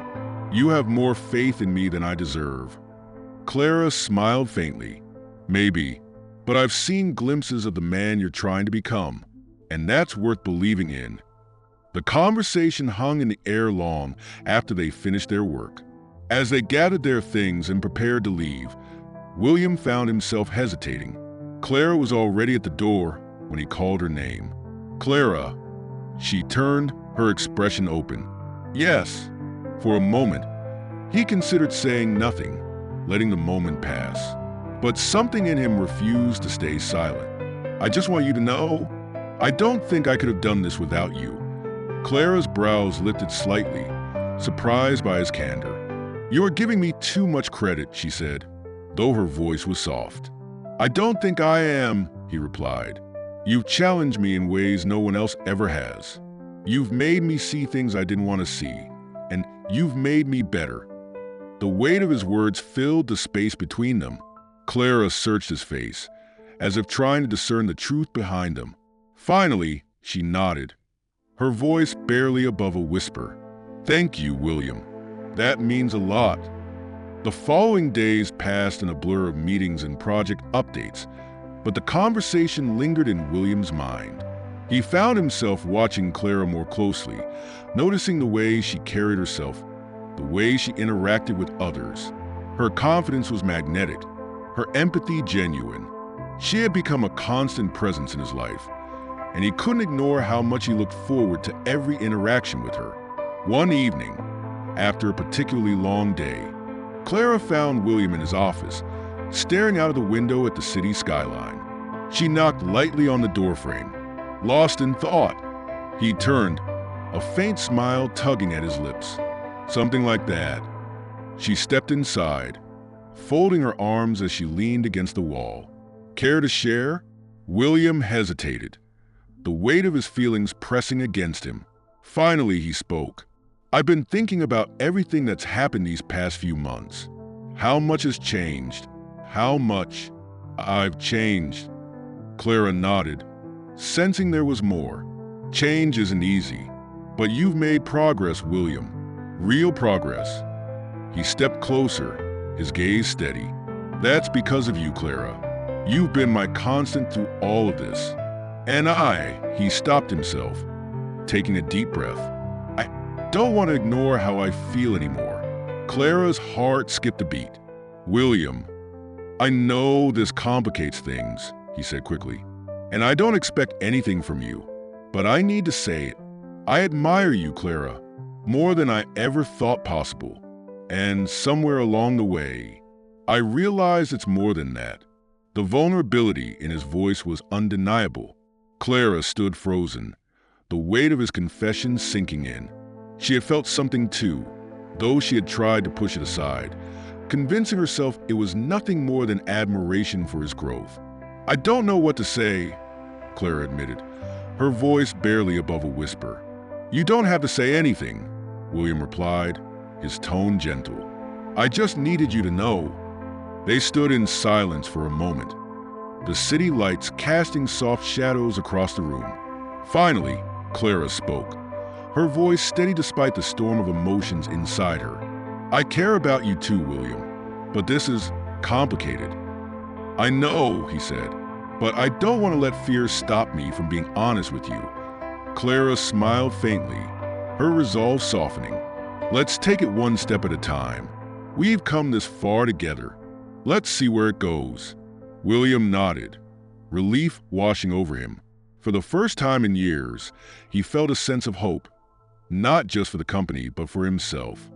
"You have more faith in me than I deserve." Clara smiled faintly. Maybe, but I've seen glimpses of the man you're trying to become, and that's worth believing in. The conversation hung in the air long after they finished their work. As they gathered their things and prepared to leave, William found himself hesitating. Clara was already at the door when he called her name. Clara. She turned, her expression open. Yes. For a moment, he considered saying nothing, letting the moment pass. But something in him refused to stay silent. I just want you to know, I don't think I could have done this without you. Clara's brows lifted slightly, surprised by his candor. You are giving me too much credit, she said, though her voice was soft. I don't think I am, he replied. You've challenged me in ways no one else ever has. You've made me see things I didn't want to see, and you've made me better. The weight of his words filled the space between them. Clara searched his face, as if trying to discern the truth behind them. Finally, she nodded, her voice barely above a whisper. Thank you, William. That means a lot. The following days passed in a blur of meetings and project updates, but the conversation lingered in William's mind. He found himself watching Clara more closely, noticing the way she carried herself, the way she interacted with others. Her confidence was magnetic, her empathy genuine. She had become a constant presence in his life, and he couldn't ignore how much he looked forward to every interaction with her. One evening, after a particularly long day, Clara found William in his office, staring out of the window at the city skyline. She knocked lightly on the doorframe. Lost in thought, he turned, a faint smile tugging at his lips. Something like that. She stepped inside, folding her arms as she leaned against the wall. Care to share? William hesitated, the weight of his feelings pressing against him. Finally, he spoke. I've been thinking about everything that's happened these past few months. How much has changed? How much I've changed. Clara nodded, sensing there was more. Change isn't easy, but you've made progress, William. Real progress. He stepped closer, his gaze steady. That's because of you, Clara. You've been my constant through all of this. And he stopped himself, taking a deep breath. I don't want to ignore how I feel anymore. Clara's heart skipped a beat. William, I know this complicates things, he said quickly, and I don't expect anything from you, but I need to say it. I admire you, Clara, more than I ever thought possible. And somewhere along the way, I realized it's more than that. The vulnerability in his voice was undeniable. Clara stood frozen, the weight of his confession sinking in. She had felt something too, though she had tried to push it aside, convincing herself it was nothing more than admiration for his growth. I don't know what to say, Clara admitted, her voice barely above a whisper. You don't have to say anything, William replied, his tone gentle. I just needed you to know. They stood in silence for a moment, the city lights casting soft shadows across the room. Finally, Clara spoke, her voice steady despite the storm of emotions inside her. I care about you too, William, but this is complicated. I know, he said, but I don't want to let fear stop me from being honest with you. Clara smiled faintly, her resolve softening. Let's take it one step at a time. We've come this far together. Let's see where it goes. William nodded, relief washing over him. For the first time in years, he felt a sense of hope, not just for the company, but for himself.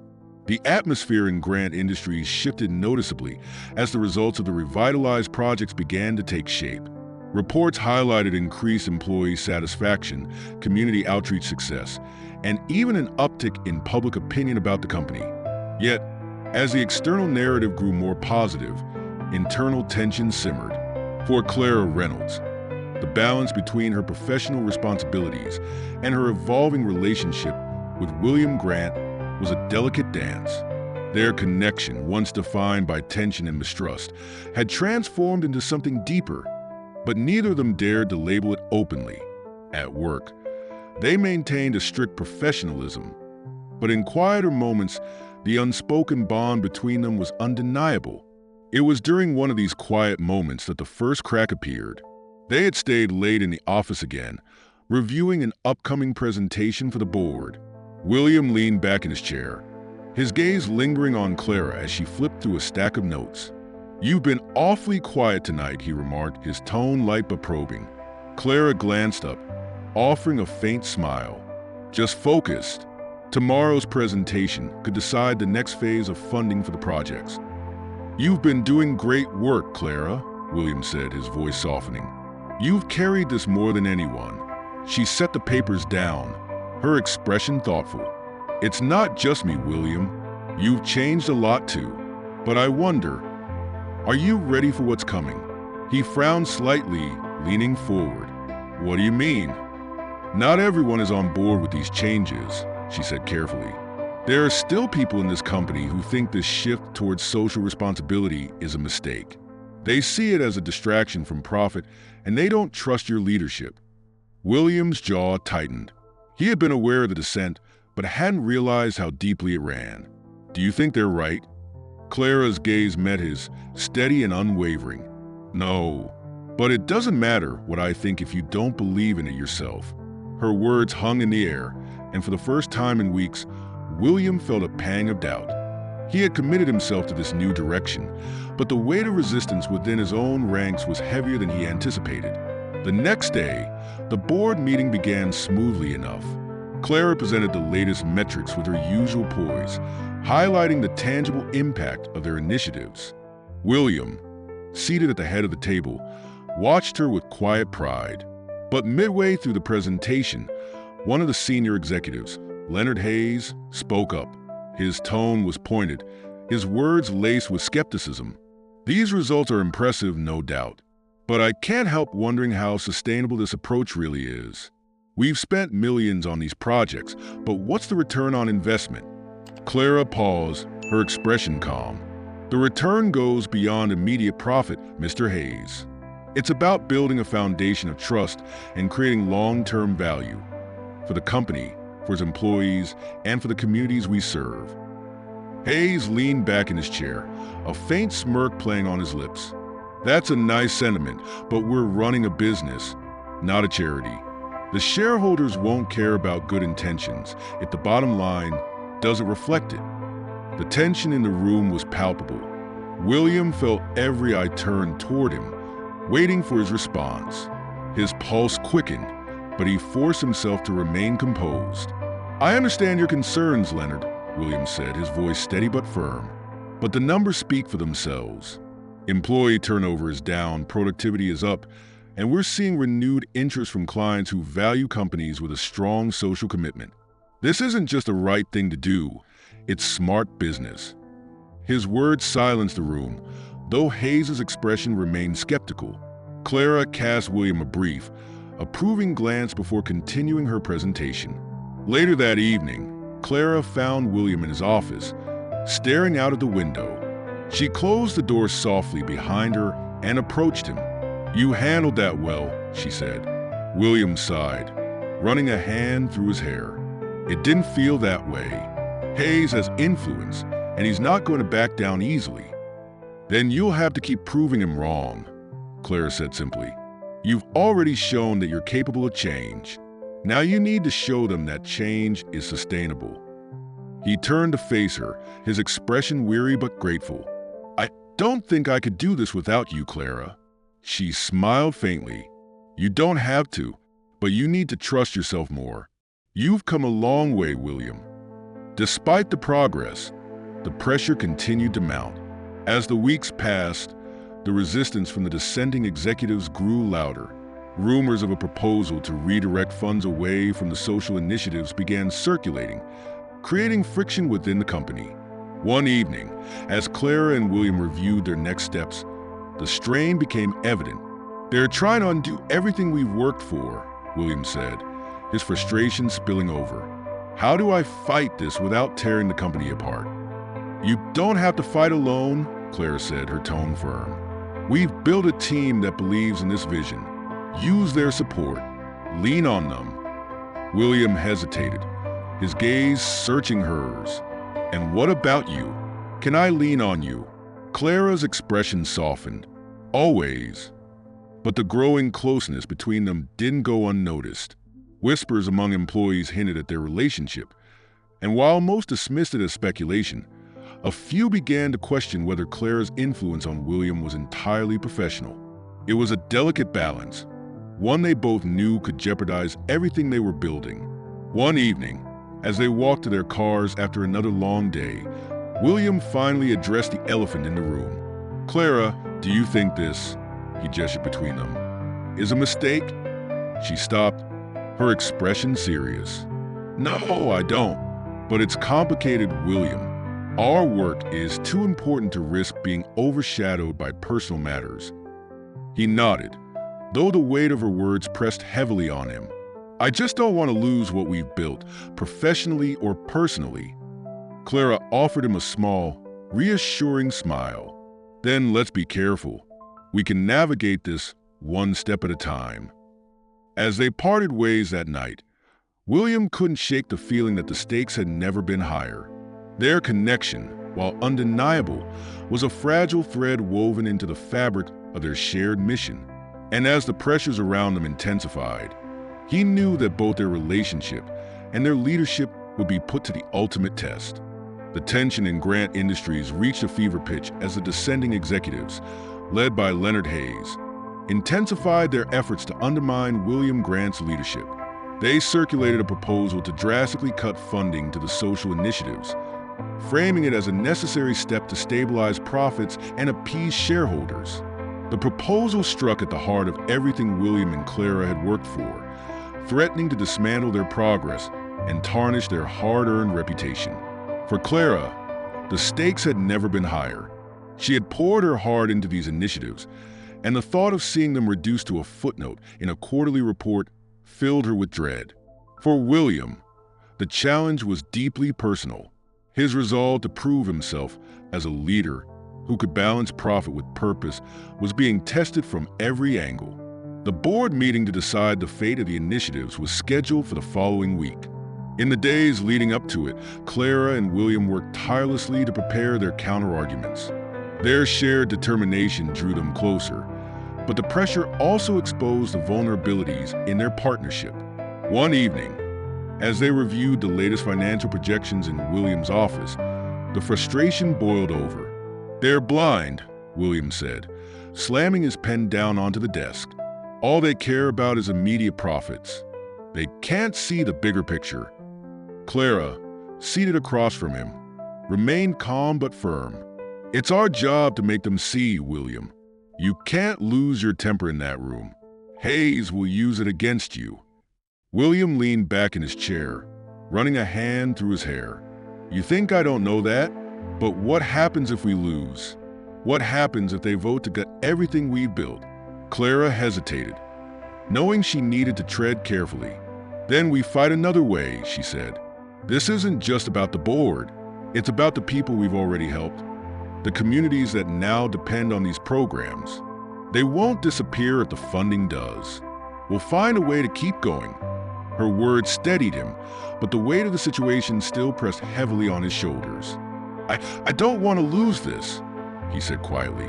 The atmosphere in Grant Industries shifted noticeably as the results of the revitalized projects began to take shape. Reports highlighted increased employee satisfaction, community outreach success, and even an uptick in public opinion about the company. Yet, as the external narrative grew more positive, internal tension simmered. For Clara Reynolds, the balance between her professional responsibilities and her evolving relationship with William Grant was a delicate dance. Their connection, once defined by tension and mistrust, had transformed into something deeper, but neither of them dared to label it openly. At work, they maintained a strict professionalism, but in quieter moments, the unspoken bond between them was undeniable. It was during one of these quiet moments that the first crack appeared. They had stayed late in the office again, reviewing an upcoming presentation for the board. William leaned back in his chair, his gaze lingering on Clara as she flipped through a stack of notes. "You've been awfully quiet tonight," he remarked, his tone light but probing. Clara glanced up, offering a faint smile. "Just focused. Tomorrow's presentation could decide the next phase of funding for the projects." "You've been doing great work, Clara," William said, his voice softening. "You've carried this more than anyone." She set the papers down, her expression thoughtful. "It's not just me, William. You've changed a lot too. But I wonder, are you ready for what's coming?" He frowned slightly, leaning forward. "What do you mean?" "Not everyone is on board with these changes," she said carefully. "There are still people in this company who think this shift towards social responsibility is a mistake. They see it as a distraction from profit, and they don't trust your leadership." William's jaw tightened. He had been aware of the dissent, but hadn't realized how deeply it ran. "Do you think they're right?" Clara's gaze met his, steady and unwavering. "No, but it doesn't matter what I think if you don't believe in it yourself." Her words hung in the air, and for the first time in weeks, William felt a pang of doubt. He had committed himself to this new direction, but the weight of resistance within his own ranks was heavier than he anticipated. The next day, the board meeting began smoothly enough. Clara presented the latest metrics with her usual poise, highlighting the tangible impact of their initiatives. William, seated at the head of the table, watched her with quiet pride. But midway through the presentation, one of the senior executives, Leonard Hayes, spoke up. His tone was pointed, his words laced with skepticism. "These results are impressive, no doubt. But I can't help wondering how sustainable this approach really is. We've spent millions on these projects, but what's the return on investment?" Clara paused, her expression calm. "The return goes beyond immediate profit, Mr. Hayes. It's about building a foundation of trust and creating long-term value for the company, for its employees, and for the communities we serve." Hayes leaned back in his chair, a faint smirk playing on his lips. "That's a nice sentiment, but we're running a business, not a charity. The shareholders won't care about good intentions if the bottom line doesn't reflect it." The tension in the room was palpable. William felt every eye turned toward him, waiting for his response. His pulse quickened, but he forced himself to remain composed. "I understand your concerns, Leonard," William said, his voice steady but firm. "But the numbers speak for themselves. Employee turnover is down, productivity is up, and we're seeing renewed interest from clients who value companies with a strong social commitment. This isn't just the right thing to do, it's smart business." His words silenced the room, though Hayes' expression remained skeptical. Clara cast William a brief, approving glance before continuing her presentation. Later that evening, Clara found William in his office, staring out of the window. She closed the door softly behind her and approached him. "You handled that well," she said. William sighed, running a hand through his hair. "It didn't feel that way. Hayes has influence, and he's not going to back down easily." "Then you'll have to keep proving him wrong," Clara said simply. "You've already shown that you're capable of change. Now you need to show them that change is sustainable." He turned to face her, his expression weary but grateful. "I don't think I could do this without you, Clara." She smiled faintly. "You don't have to, but you need to trust yourself more. You've come a long way, William." Despite the progress, the pressure continued to mount. As the weeks passed, the resistance from the dissenting executives grew louder. Rumors of a proposal to redirect funds away from the social initiatives began circulating, creating friction within the company. One evening, as Clara and William reviewed their next steps, the strain became evident. "They're trying to undo everything we've worked for," William said, his frustration spilling over. "How do I fight this without tearing the company apart?" "You don't have to fight alone," Clara said, her tone firm. "We've built a team that believes in this vision. Use their support. Lean on them." William hesitated, his gaze searching hers. "And what about you? Can I lean on you?" Clara's expression softened. Always. But the growing closeness between them didn't go unnoticed. Whispers among employees hinted at their relationship, and while most dismissed it as speculation, a few began to question whether Clara's influence on William was entirely professional. It was a delicate balance, one they both knew could jeopardize everything they were building. One evening, as they walked to their cars after another long day, William finally addressed the elephant in the room. "Clara, do you think this," he gestured between them, "is a mistake?" She stopped, her expression serious. "No, I don't. But it's complicated, William. Our work is too important to risk being overshadowed by personal matters." He nodded, though the weight of her words pressed heavily on him. "I just don't want to lose what we've built, professionally or personally." Clara offered him a small, reassuring smile. "Then let's be careful. We can navigate this one step at a time." As they parted ways that night, William couldn't shake the feeling that the stakes had never been higher. Their connection, while undeniable, was a fragile thread woven into the fabric of their shared mission. And as the pressures around them intensified, he knew that both their relationship and their leadership would be put to the ultimate test. The tension in Grant Industries reached a fever pitch as the descending executives, led by Leonard Hayes, intensified their efforts to undermine William Grant's leadership. They circulated a proposal to drastically cut funding to the social initiatives, framing it as a necessary step to stabilize profits and appease shareholders. The proposal struck at the heart of everything William and Clara had worked for, threatening to dismantle their progress and tarnish their hard-earned reputation. For Clara, the stakes had never been higher. She had poured her heart into these initiatives, and the thought of seeing them reduced to a footnote in a quarterly report filled her with dread. For William, the challenge was deeply personal. His resolve to prove himself as a leader who could balance profit with purpose was being tested from every angle. The board meeting to decide the fate of the initiatives was scheduled for the following week. In the days leading up to it, Clara and William worked tirelessly to prepare their counterarguments. Their shared determination drew them closer, but the pressure also exposed the vulnerabilities in their partnership. One evening, as they reviewed the latest financial projections in William's office, the frustration boiled over. "They're blind," William said, slamming his pen down onto the desk. "All they care about is immediate profits. They can't see the bigger picture." Clara, seated across from him, remained calm but firm. "It's our job to make them see, William. You can't lose your temper in that room. Hayes will use it against you." William leaned back in his chair, running a hand through his hair. "You think I don't know that? But what happens if we lose? What happens if they vote to gut everything we've built?" Clara hesitated, knowing she needed to tread carefully. "Then we fight another way," she said. "This isn't just about the board. It's about the people we've already helped, the communities that now depend on these programs. They won't disappear if the funding does. We'll find a way to keep going." Her words steadied him, but the weight of the situation still pressed heavily on his shoulders. I don't want to lose this," he said quietly.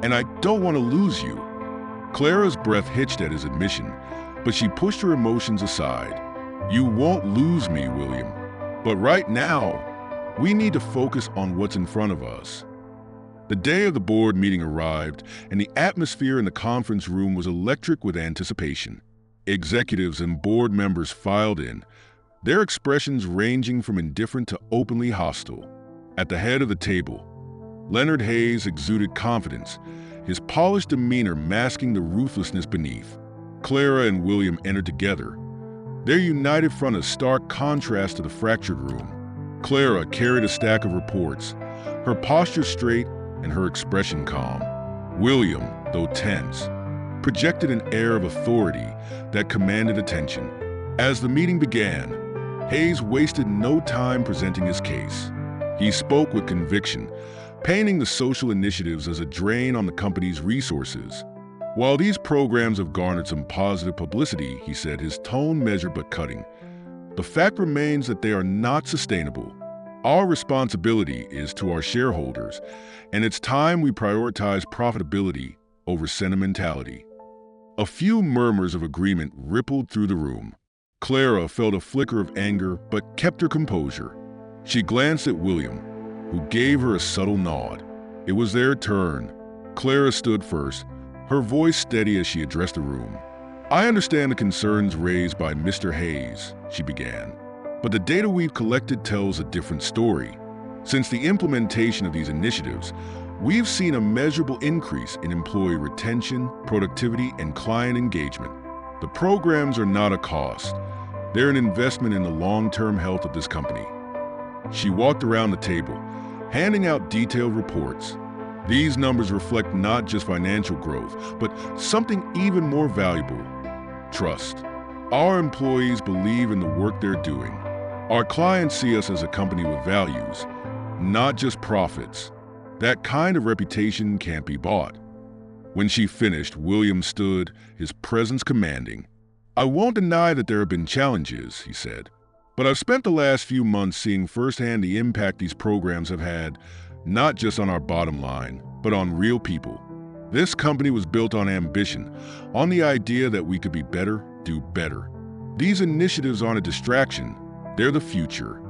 "And I don't want to lose you." Clara's breath hitched at his admission, but she pushed her emotions aside. "You won't lose me, William. But right now, we need to focus on what's in front of us." The day of the board meeting arrived, and the atmosphere in the conference room was electric with anticipation. Executives and board members filed in, their expressions ranging from indifferent to openly hostile. At the head of the table, Leonard Hayes exuded confidence, his polished demeanor masking the ruthlessness beneath. Clara and William entered together, their united front a stark contrast to the fractured room. Clara carried a stack of reports, her posture straight and her expression calm. William, though tense, projected an air of authority that commanded attention. As the meeting began, Hayes wasted no time presenting his case. He spoke with conviction, painting the social initiatives as a drain on the company's resources. "While these programs have garnered some positive publicity," he said, his tone measured but cutting, "the fact remains that they are not sustainable. Our responsibility is to our shareholders, and it's time we prioritize profitability over sentimentality." A few murmurs of agreement rippled through the room. Clara felt a flicker of anger but kept her composure. She glanced at William, who gave her a subtle nod. It was their turn. Clara stood first, her voice steady as she addressed the room. "I understand the concerns raised by Mr. Hayes," she began, "but the data we've collected tells a different story. Since the implementation of these initiatives, we've seen a measurable increase in employee retention, productivity, and client engagement. The programs are not a cost. They're an investment in the long-term health of this company." She walked around the table, handing out detailed reports. These numbers reflect not just financial growth, but something even more valuable: trust. Our employees believe in the work they're doing. Our clients see us as a company with values, not just profits. That kind of reputation can't be bought. When she finished, William stood, his presence commanding. "I won't deny that there have been challenges," he said, "but I've spent the last few months seeing firsthand the impact these programs have had, not just on our bottom line, but on real people. This company was built on ambition, on the idea that we could be better, do better. These initiatives aren't a distraction, they're the future."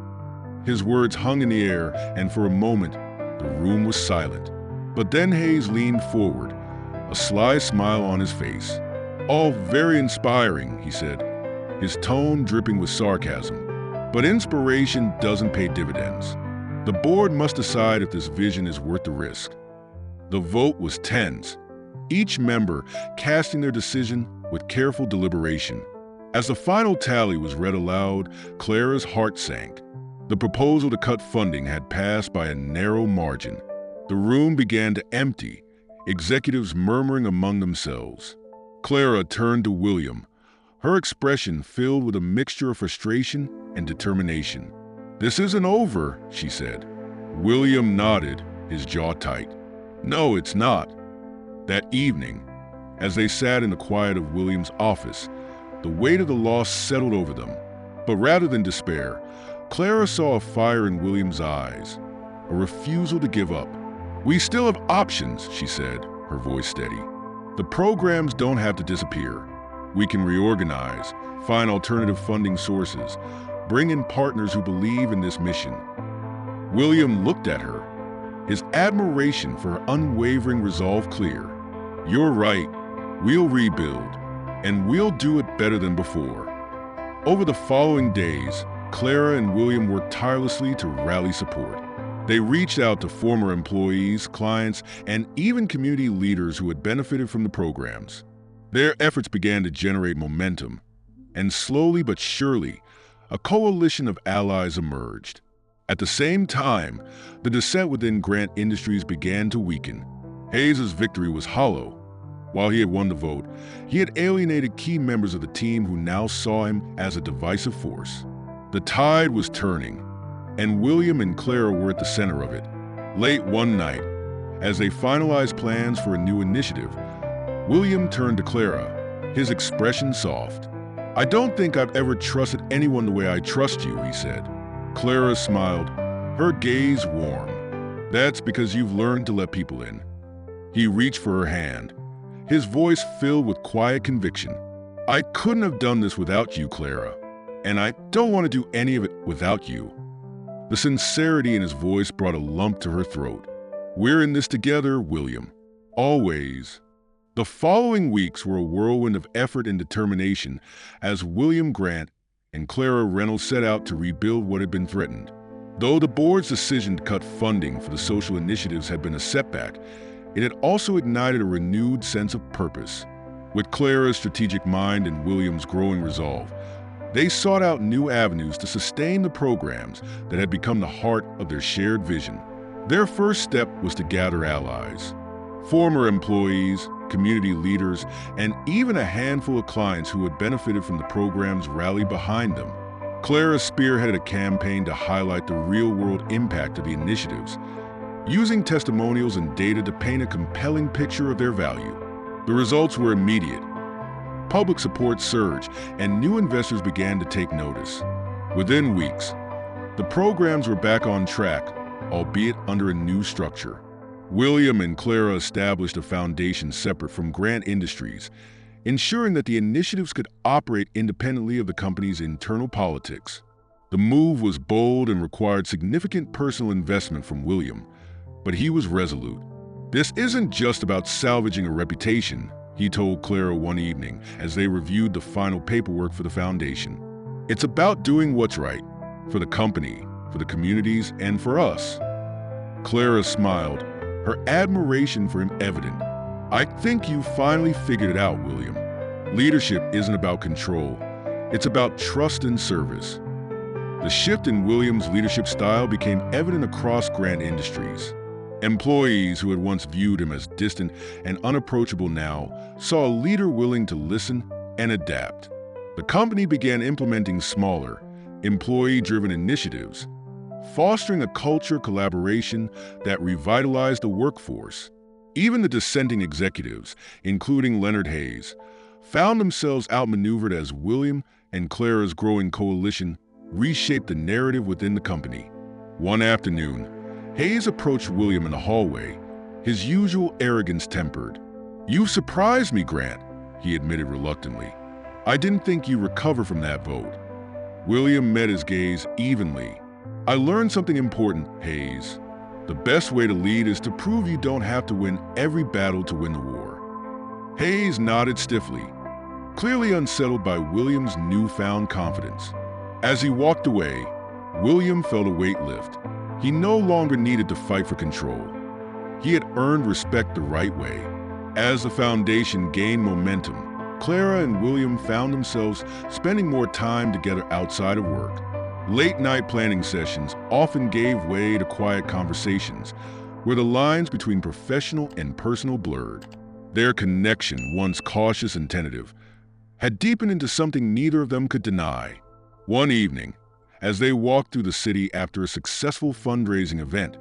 His words hung in the air, and for a moment, the room was silent. But then Hayes leaned forward, a sly smile on his face. "All very inspiring," he said, his tone dripping with sarcasm. "But inspiration doesn't pay dividends. The board must decide if this vision is worth the risk." The vote was tense, each member casting their decision with careful deliberation. As the final tally was read aloud, Clara's heart sank. The proposal to cut funding had passed by a narrow margin. The room began to empty, executives murmuring among themselves. Clara turned to William, her expression filled with a mixture of frustration and determination. "This isn't over," she said. William nodded, his jaw tight. "No, it's not." That evening, as they sat in the quiet of William's office, the weight of the loss settled over them. But rather than despair, Clara saw a fire in William's eyes, a refusal to give up. "We still have options," she said, her voice steady. "The programs don't have to disappear. We can reorganize, find alternative funding sources, bring in partners who believe in this mission." William looked at her, his admiration for her unwavering resolve clear. "You're right. We'll rebuild, and we'll do it better than before." Over the following days, Clara and William worked tirelessly to rally support. They reached out to former employees, clients, and even community leaders who had benefited from the programs. Their efforts began to generate momentum, and slowly but surely, a coalition of allies emerged. At the same time, the dissent within Grant Industries began to weaken. Hayes' victory was hollow. While he had won the vote, he had alienated key members of the team who now saw him as a divisive force. The tide was turning, and William and Clara were at the center of it. Late one night, as they finalized plans for a new initiative, William turned to Clara, his expression soft. "I don't think I've ever trusted anyone the way I trust you," he said. Clara smiled, her gaze warm. "That's because you've learned to let people in." He reached for her hand, his voice filled with quiet conviction. "I couldn't have done this without you, Clara, and I don't want to do any of it without you." The sincerity in his voice brought a lump to her throat. "We're in this together, William. Always." The following weeks were a whirlwind of effort and determination as William Grant and Clara Reynolds set out to rebuild what had been threatened. Though the board's decision to cut funding for the social initiatives had been a setback, it had also ignited a renewed sense of purpose. With Clara's strategic mind and William's growing resolve, they sought out new avenues to sustain the programs that had become the heart of their shared vision. Their first step was to gather allies. Former employees, community leaders, and even a handful of clients who had benefited from the programs rallied behind them. Clara spearheaded a campaign to highlight the real-world impact of the initiatives, using testimonials and data to paint a compelling picture of their value. The results were immediate. Public support surged, and new investors began to take notice. Within weeks, The programs were back on track, albeit under a new structure. William and Clara established a foundation separate from Grant Industries, ensuring that the initiatives could operate independently of the company's internal politics. The move was bold and required significant personal investment from William, but he was resolute. "This isn't just about salvaging a reputation," he told Clara one evening as they reviewed the final paperwork for the foundation. "It's about doing what's right, for the company, for the communities, and for us." Clara smiled, her admiration for him evident. "I think you finally figured it out, William. Leadership isn't about control. It's about trust and service." The shift in William's leadership style became evident across Grant Industries. Employees who had once viewed him as distant and unapproachable now saw a leader willing to listen and adapt. The company began implementing smaller, employee-driven initiatives, fostering a culture of collaboration that revitalized the workforce. Even the dissenting executives, including Leonard Hayes, found themselves outmaneuvered as William and Clara's growing coalition reshaped the narrative within the company. One afternoon, Hayes approached William in the hallway, his usual arrogance tempered. "You've surprised me, Grant," he admitted reluctantly. "I didn't think you'd recover from that vote." William met his gaze evenly. "I learned something important, Hayes. The best way to lead is to prove you don't have to win every battle to win the war." Hayes nodded stiffly, clearly unsettled by William's newfound confidence. As he walked away, William felt a weight lift. He no longer needed to fight for control. He had earned respect the right way. As the foundation gained momentum, Clara and William found themselves spending more time together outside of work. Late-night planning sessions often gave way to quiet conversations, where the lines between professional and personal blurred. Their connection, once cautious and tentative, had deepened into something neither of them could deny. One evening, as they walked through the city after a successful fundraising event,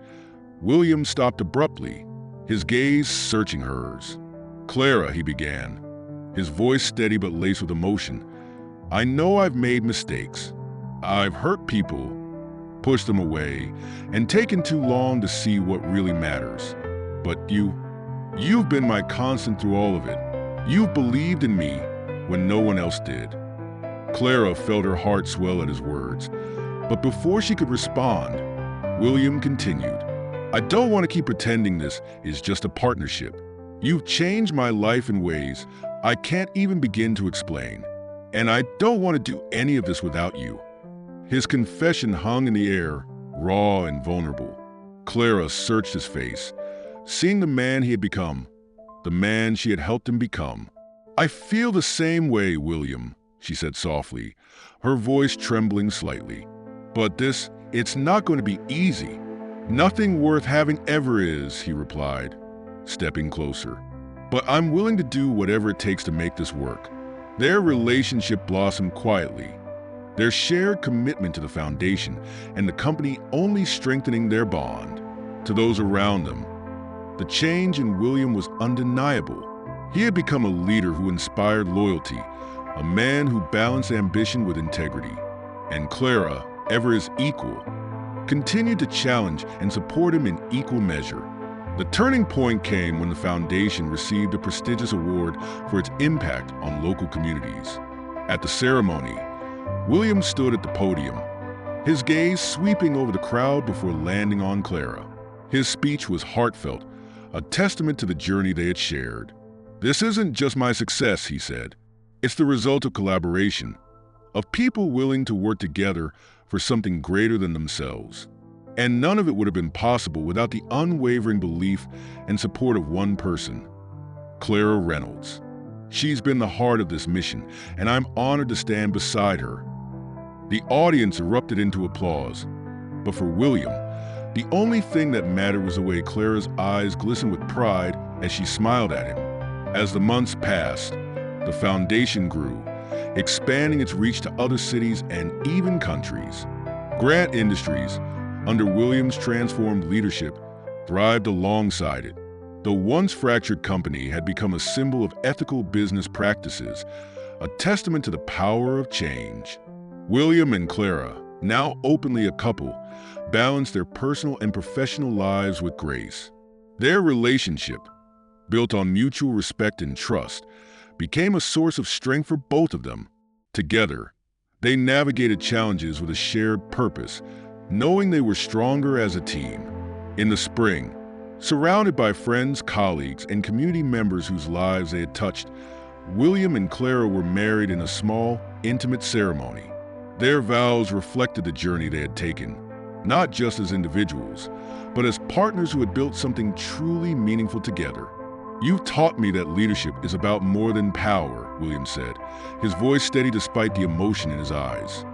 William stopped abruptly, his gaze searching hers. "Clara," he began, his voice steady but laced with emotion, "I know I've made mistakes. I've hurt people, pushed them away, and taken too long to see what really matters. But you've been my constant through all of it. You've believed in me when no one else did." Clara felt her heart swell at his words, but before she could respond, William continued, "I don't want to keep pretending this is just a partnership. You've changed my life in ways I can't even begin to explain, and I don't want to do any of this without you." His confession hung in the air, raw and vulnerable. Clara searched his face, seeing the man he had become, the man she had helped him become. "I feel the same way, William," she said softly, her voice trembling slightly. "But it's not going to be easy. Nothing worth having ever is," he replied, stepping closer. "But I'm willing to do whatever it takes to make this work." Their relationship blossomed quietly, their shared commitment to the foundation and the company only strengthening their bond. To those around them, the change in William was undeniable. He had become a leader who inspired loyalty, a man who balanced ambition with integrity. And Clara, ever his equal, continued to challenge and support him in equal measure. The turning point came when the foundation received a prestigious award for its impact on local communities. At the ceremony, William stood at the podium, his gaze sweeping over the crowd before landing on Clara. His speech was heartfelt, a testament to the journey they had shared. "This isn't just my success," he said. "It's the result of collaboration, of people willing to work together for something greater than themselves. And none of it would have been possible without the unwavering belief and support of one person, Clara Reynolds. She's been the heart of this mission, and I'm honored to stand beside her." The audience erupted into applause, but for William, the only thing that mattered was the way Clara's eyes glistened with pride as she smiled at him. As the months passed, the foundation grew, expanding its reach to other cities and even countries. Grant Industries, under William's transformed leadership, thrived alongside it. The once fractured company had become a symbol of ethical business practices, a testament to the power of change. William and Clara, now openly a couple, balanced their personal and professional lives with grace. Their relationship, built on mutual respect and trust, became a source of strength for both of them. Together, they navigated challenges with a shared purpose, knowing they were stronger as a team. In the spring, surrounded by friends, colleagues, and community members whose lives they had touched, William and Clara were married in a small, intimate ceremony. Their vows reflected the journey they had taken, not just as individuals, but as partners who had built something truly meaningful together. "You've taught me that leadership is about more than power," William said, his voice steady despite the emotion in his eyes.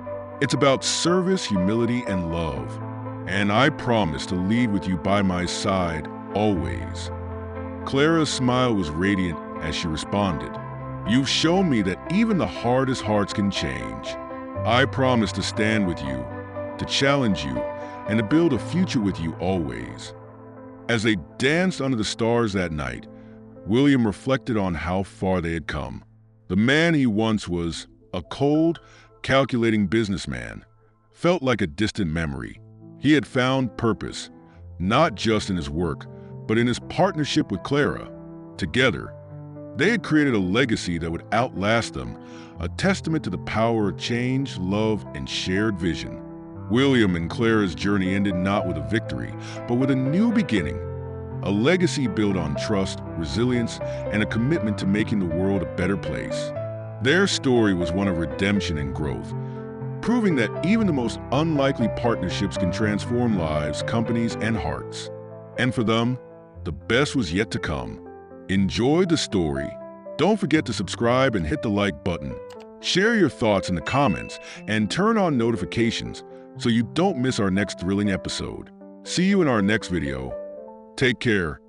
"It's about service, humility, and love. And I promise to lead with you by my side, always." Clara's smile was radiant as she responded, "You've shown me that even the hardest hearts can change. I promise to stand with you, to challenge you, and to build a future with you always." As they danced under the stars that night, William reflected on how far they had come. The man he once was, a cold, calculating businessman, felt like a distant memory. He had found purpose, not just in his work, but in his partnership with Clara. Together, they had created a legacy that would outlast them, a testament to the power of change, love, and shared vision. William and Clara's journey ended not with a victory, but with a new beginning. A legacy built on trust, resilience, and a commitment to making the world a better place. Their story was one of redemption and growth, proving that even the most unlikely partnerships can transform lives, companies, and hearts. And for them, the best was yet to come. Enjoy the story. Don't forget to subscribe and hit the like button. Share your thoughts in the comments and turn on notifications so you don't miss our next thrilling episode. See you in our next video. Take care.